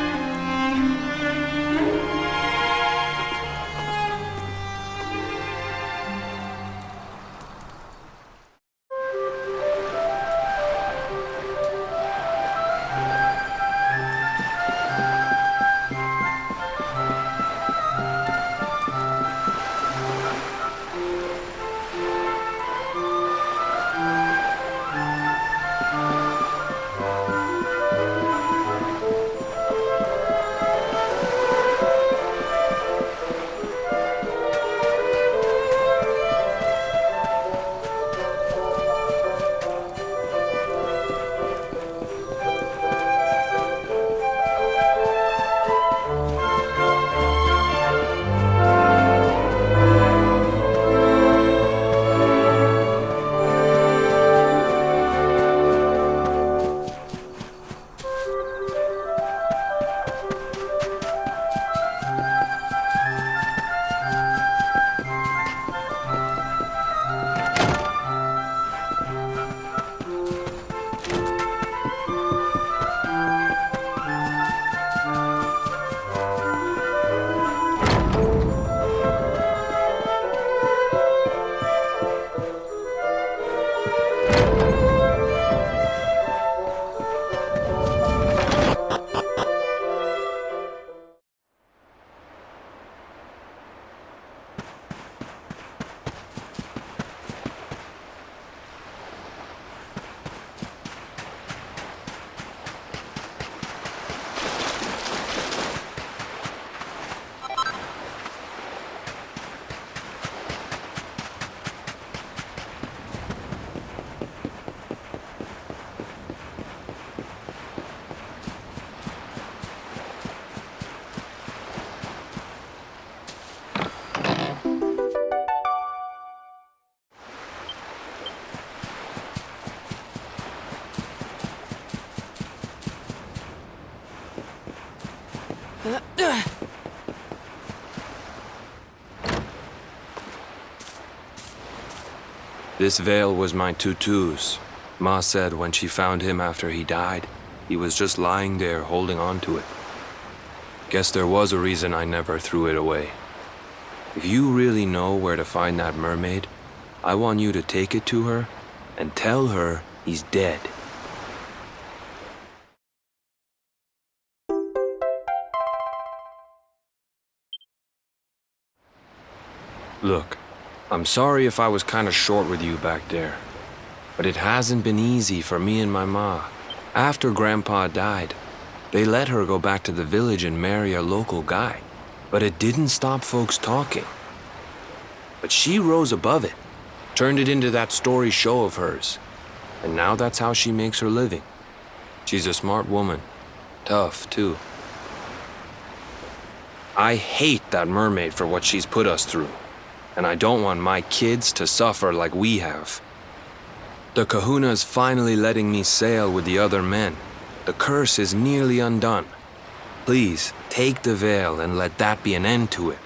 B: This veil was my tutu's. Ma said when she found him after he died, he was just lying there holding on to it. Guess there was a reason I never threw it away. If you really know where to find that mermaid, I want you to take it to her and tell her he's dead. Look, I'm sorry if I was kinda short with you back there, but it hasn't been easy for me and my ma. After Grandpa died, they let her go back to the village and marry a local guy, but it didn't stop folks talking. But she rose above it, turned it into that story show of hers, and now that's how she makes her living. She's a smart woman, tough too. I hate that mermaid for what she's put us through, and I don't want my kids to suffer like we have. The kahuna's finally letting me sail with the other men. The curse is nearly undone. Please, take the veil and let that be an end to it.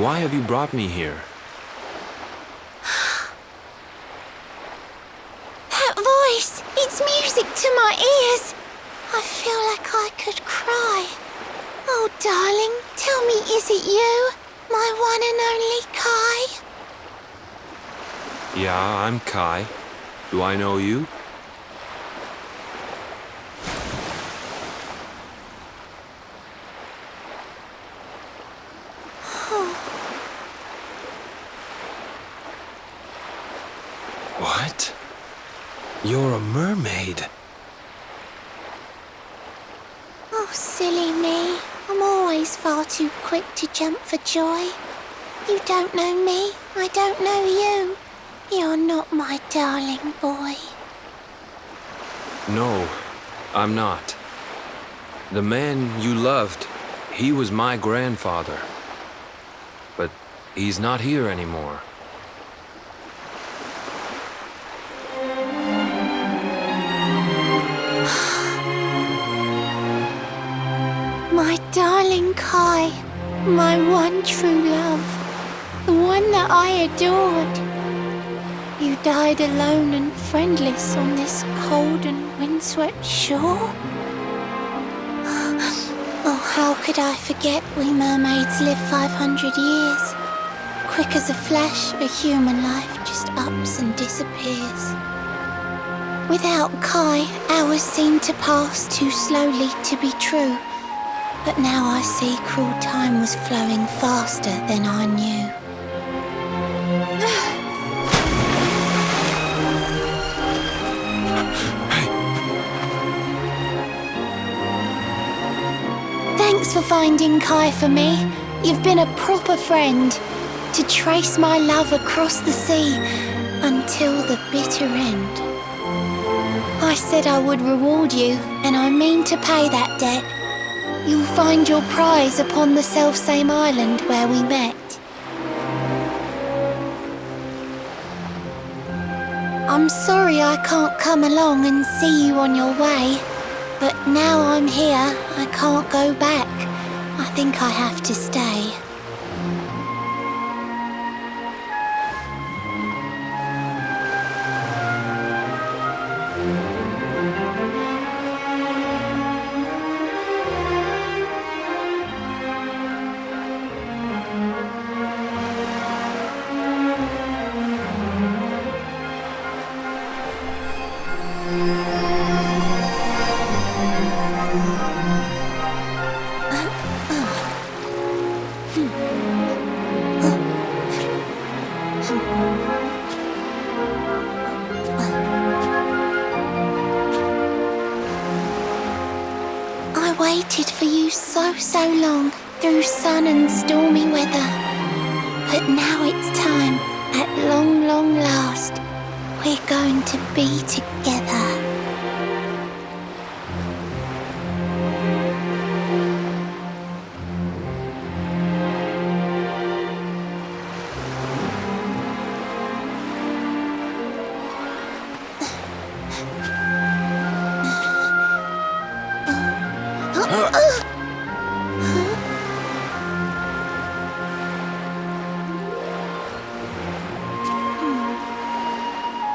B: Why have you brought me here?
F: That voice! It's music to my ears! I feel like I could cry. Oh, darling, tell me, is it you? My one and only Kai?
B: Yeah, I'm Kai. Do I know you? What? You're a mermaid.
F: Oh, silly me. I'm always far too quick to jump for joy. You don't know me, I don't know you. You're not my darling boy.
B: No, I'm not. The man you loved, he was my grandfather. But he's not here anymore.
F: My darling Kai, my one true love, the one that I adored. You died alone and friendless on this cold and windswept shore? Oh, how could I forget we mermaids live 500 years? Quick as a flash, a human life just ups and disappears. Without Kai, hours seem to pass too slowly to be true. But now I see cruel time was flowing faster than I knew. Thanks for finding Kai for me. You've been a proper friend. To trace my love across the sea until the bitter end. I said I would reward you, and I mean to pay that debt. You'll find your prize upon the selfsame island where we met. I'm sorry I can't come along and see you on your way, but now I'm here, I can't go back. I think I have to stay. I waited for you so long, through sun and stormy weather. But now it's time, at long last, we're going to be together.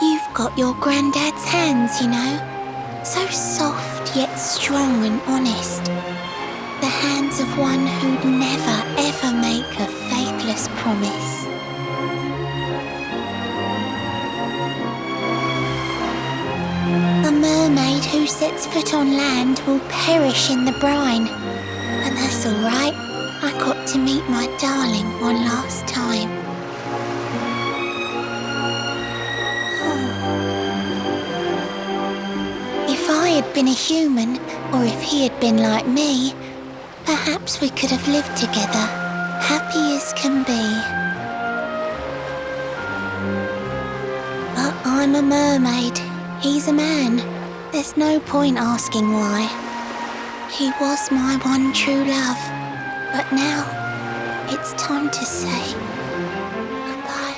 F: You've got your granddad's hands, you know. So soft yet strong and honest. The hands of one who'd never ever make a faithless promise. A mermaid who sets foot on land will perish in the brine. But that's all right. I got to meet my darling one last time. If I had been a human, or if he had been like me, perhaps we could have lived together, happy as can be. But I'm a mermaid, he's a man. There's no point asking why. He was my one true love, but now it's time to say goodbye.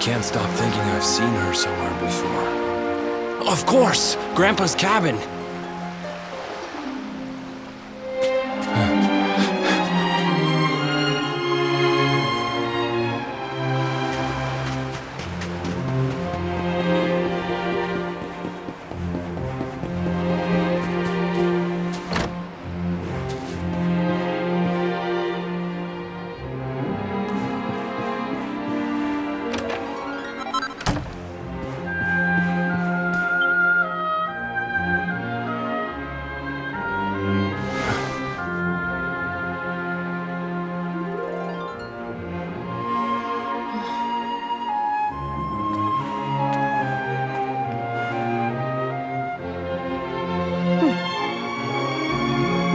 B: can't stop thinking I've seen her somewhere before.
D: Of course! Grandpa's cabin!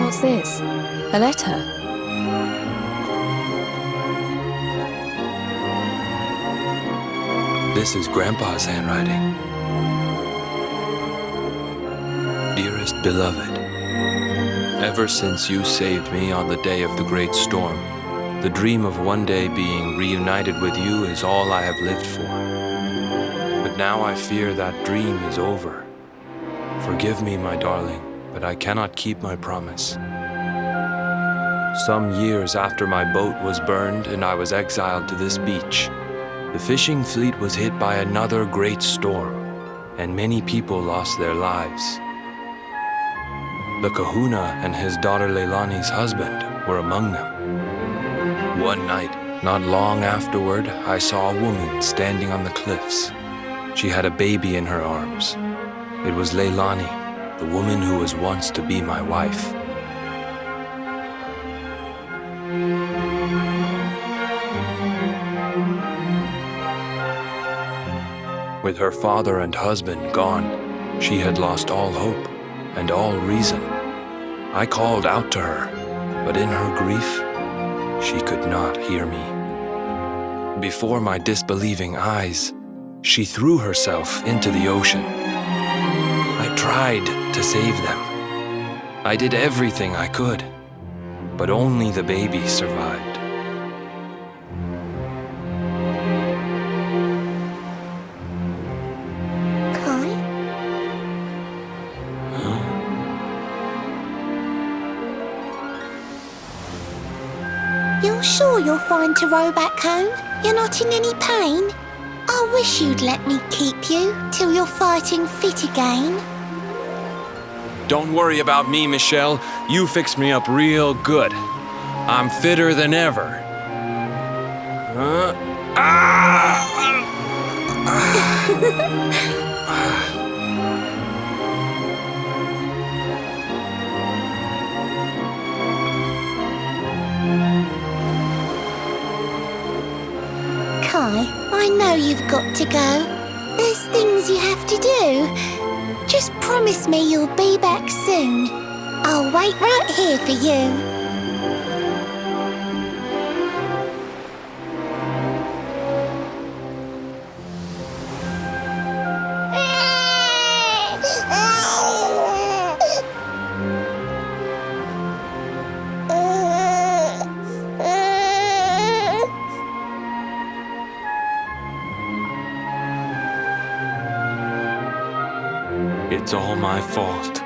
G: What's this? A letter?
B: This is Grandpa's handwriting. Dearest beloved, ever since you saved me on the day of the great storm, the dream of one day being reunited with you is all I have lived for. But now I fear that dream is over. Forgive me, my darling, but I cannot keep my promise. Some years after my boat was burned and I was exiled to this beach, the fishing fleet was hit by another great storm, and many people lost their lives. The kahuna and his daughter Leilani's husband were among them. One night, not long afterward, I saw a woman standing on the cliffs. She had a baby in her arms. It was Leilani, the woman who was once to be my wife. With her father and husband gone, she had lost all hope and all reason. I called out to her, but in her grief, she could not hear me. Before my disbelieving eyes, she threw herself into the ocean. I tried to save them. I did everything I could, but only the baby survived.
F: You're sure you're fine to row back home? You're not in any pain? I wish you'd let me keep you till you're fighting fit again.
B: Don't worry about me, Michelle. You fixed me up real good. I'm fitter than ever.
F: Kai, I know you've got to go. There's things you have to do. Just promise me you'll be back soon. I'll wait right here for you.
B: It's all my fault.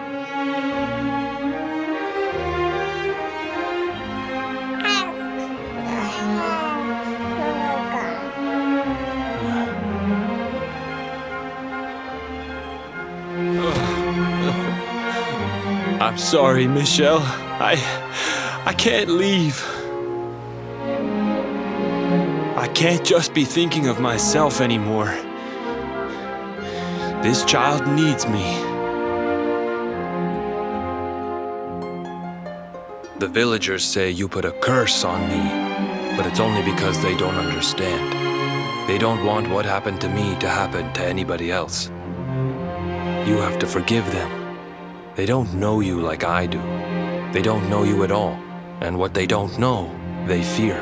B: I'm sorry, Michelle. I can't leave. I can't just be thinking of myself anymore. This child needs me. The villagers say you put a curse on me, but it's only because they don't understand. They don't want what happened to me to happen to anybody else. You have to forgive them. They don't know you like I do. They don't know you at all, and what they don't know, they fear.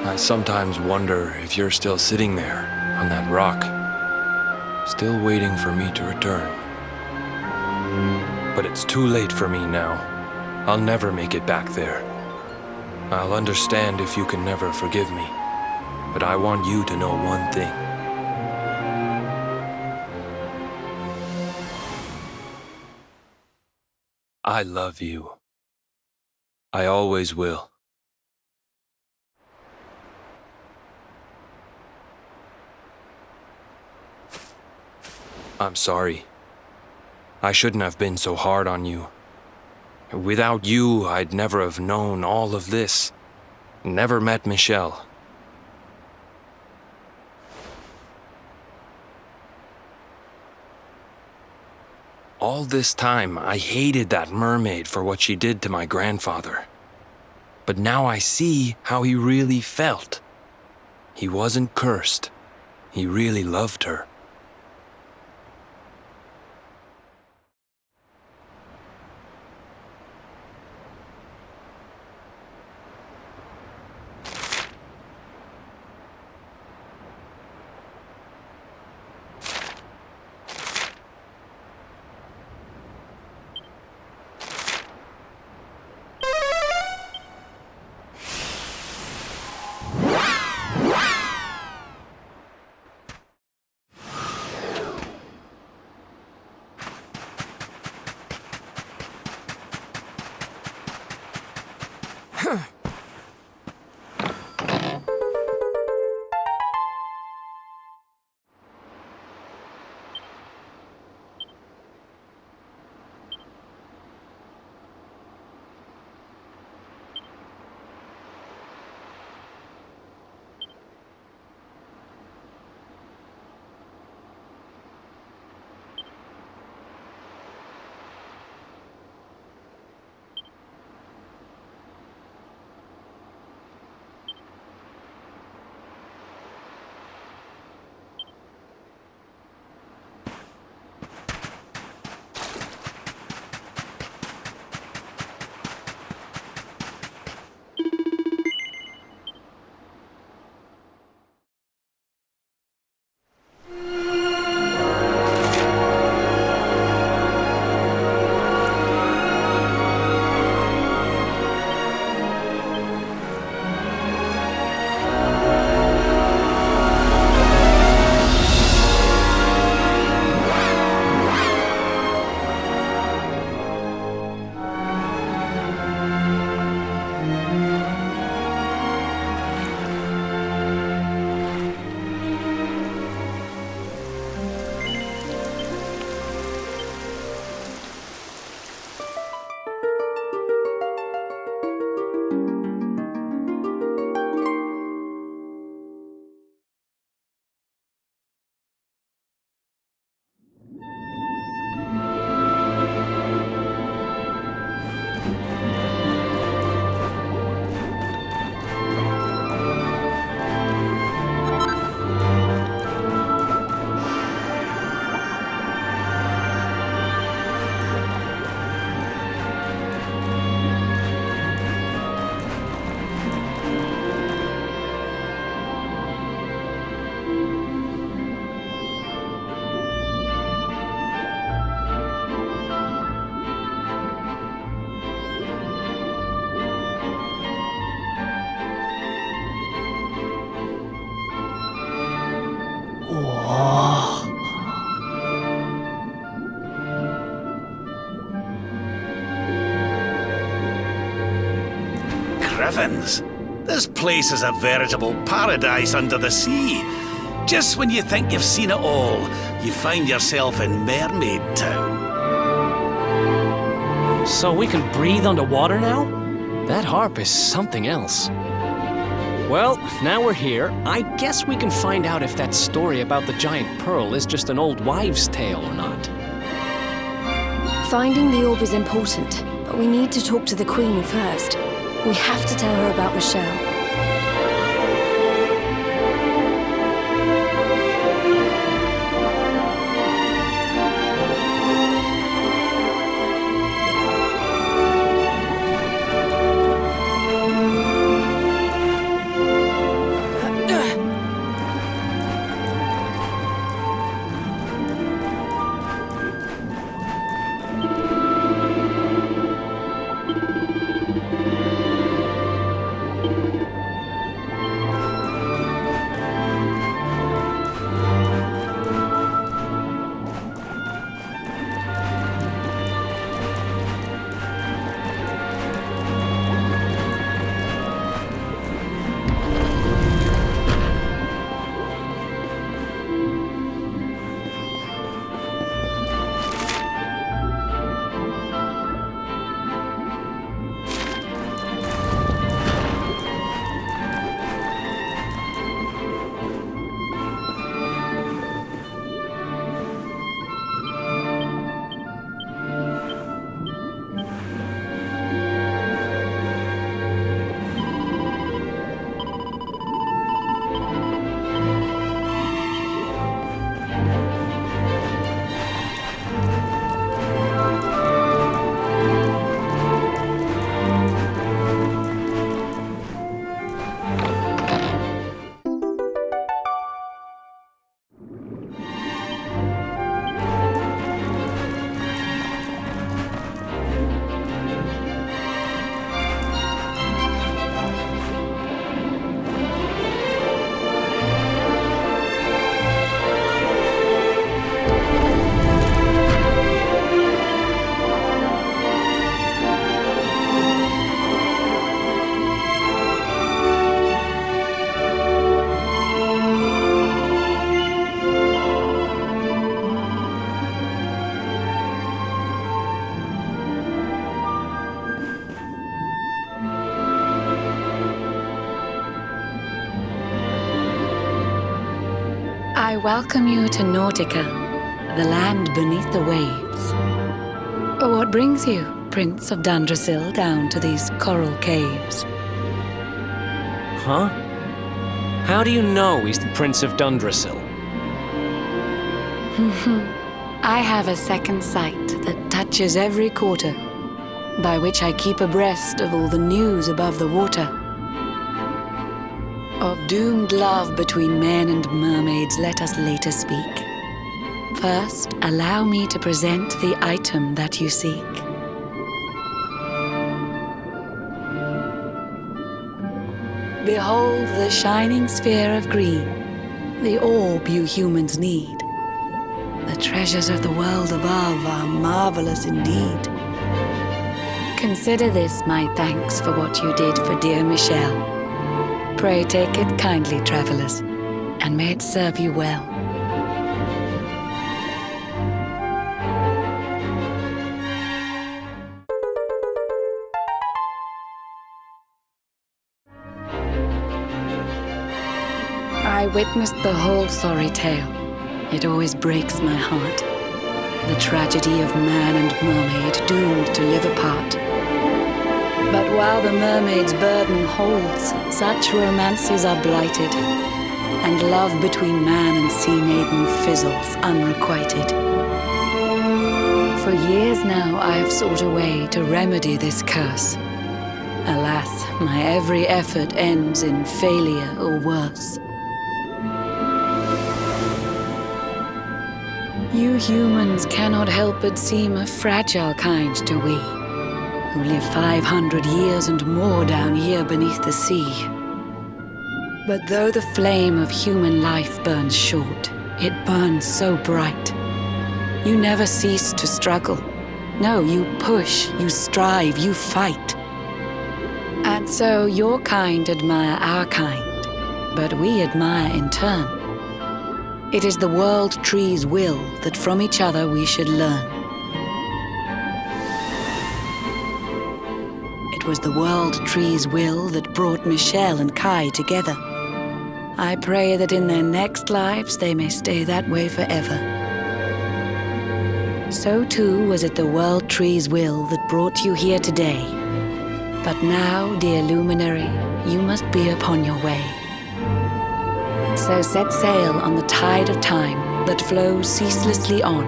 B: I sometimes wonder if you're still sitting there on that rock, still waiting for me to return. But it's too late for me now. I'll never make it back there. I'll understand if you can never forgive me, but I want you to know one thing. I love you. I always will. I'm sorry. I shouldn't have been so hard on you. Without you, I'd never have known all of this. Never met Michelle. All this time, I hated that mermaid for what she did to my grandfather. But now I see how he really felt. He wasn't cursed. He really loved her.
A: Heavens, this place is a veritable paradise under the sea. Just when you think you've seen it all, you find yourself in Mermaid Town.
D: So we can breathe underwater now? That harp is something else. Well, now we're here, I guess we can find out if that story about the giant pearl is just an old wives' tale or not.
G: Finding the orb is important, but we need to talk to the Queen first. We have to tell her about Michelle.
H: welcome you to Nautica, the land beneath the waves. What brings you, Prince of Dundrasil, down to these coral caves?
D: Huh? How do you know he's the Prince of Dundrasil?
H: I have a second sight that touches every quarter, by which I keep abreast of all the news above the water. Of doomed love between men and mermaids, let us later speak. First, allow me to present the item that you seek. Behold the shining sphere of green, the orb you humans need. The treasures of the world above are marvelous indeed. Consider this my thanks for what you did for dear Michelle. Pray take it kindly, travelers, and may it serve you well. I witnessed the whole sorry tale. It always breaks my heart. The tragedy of man and mermaid doomed to live apart. But while the mermaid's burden holds, such romances are blighted, and love between man and sea maiden fizzles unrequited. For years now I have sought a way to remedy this curse. Alas, my every effort ends in failure or worse. You humans cannot help but seem a fragile kind to we, who live 500 years and more down here beneath the sea. But though the flame of human life burns short, it burns so bright. You never cease to struggle. No, you push, you strive, you fight. And so your kind admire our kind, but we admire in turn. It is the world tree's will that from each other we should learn. It was the world tree's will that brought Michelle and Kai together. I pray that in their next lives they may stay that way forever. So too was it the world tree's will that brought you here today. But now, dear luminary, you must be upon your way. So set sail on the tide of time that flows ceaselessly on.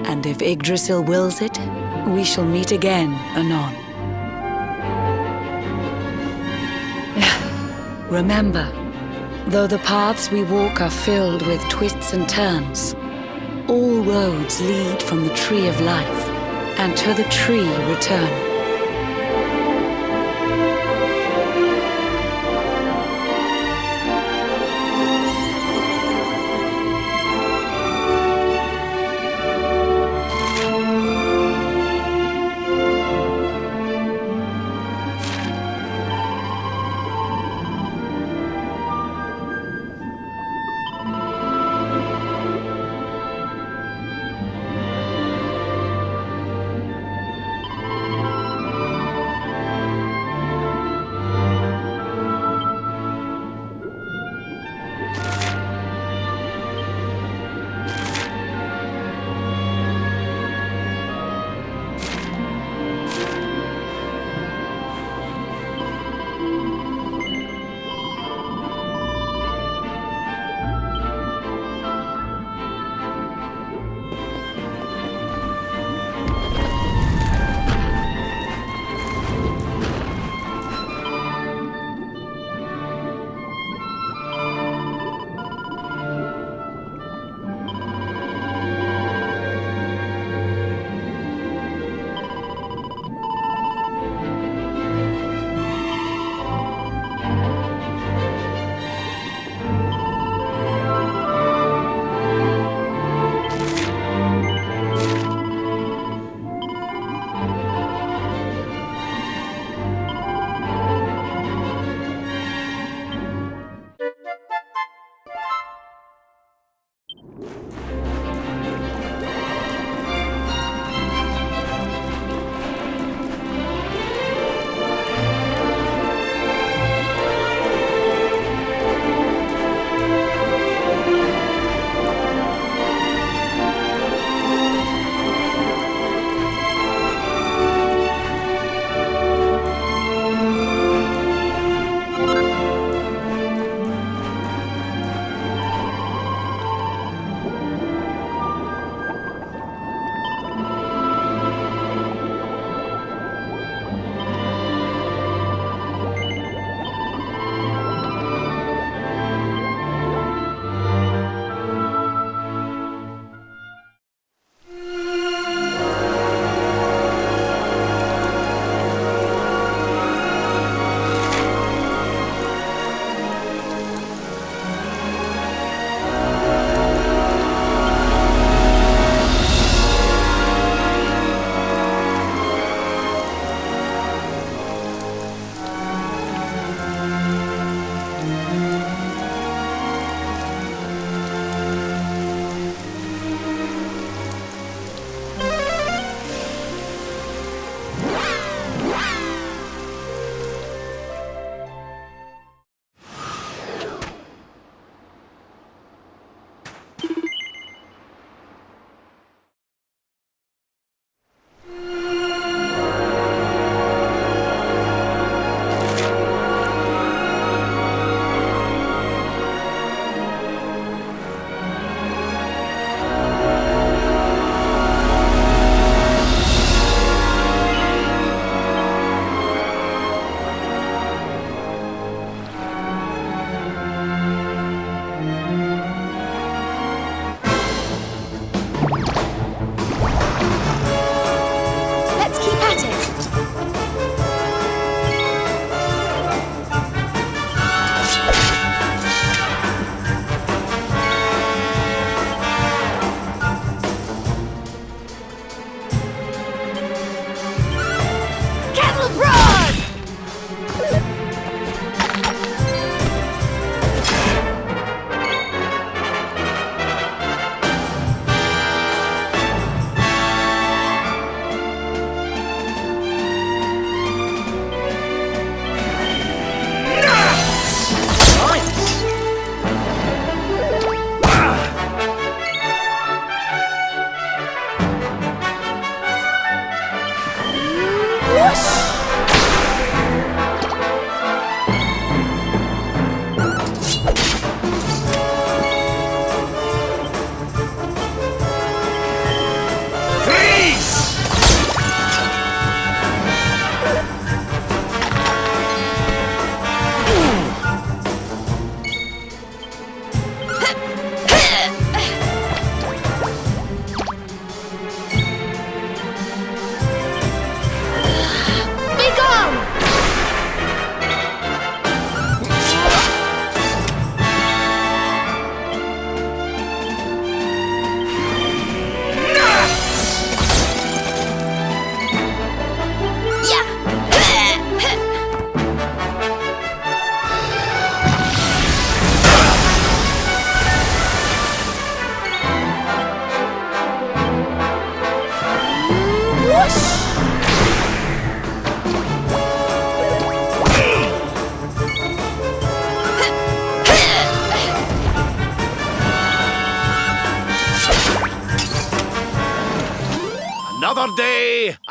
H: And if Yggdrasil wills it, we shall meet again anon. Remember, though the paths we walk are filled with twists and turns, all roads lead from the tree of life, and to the tree return.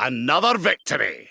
A: Another victory.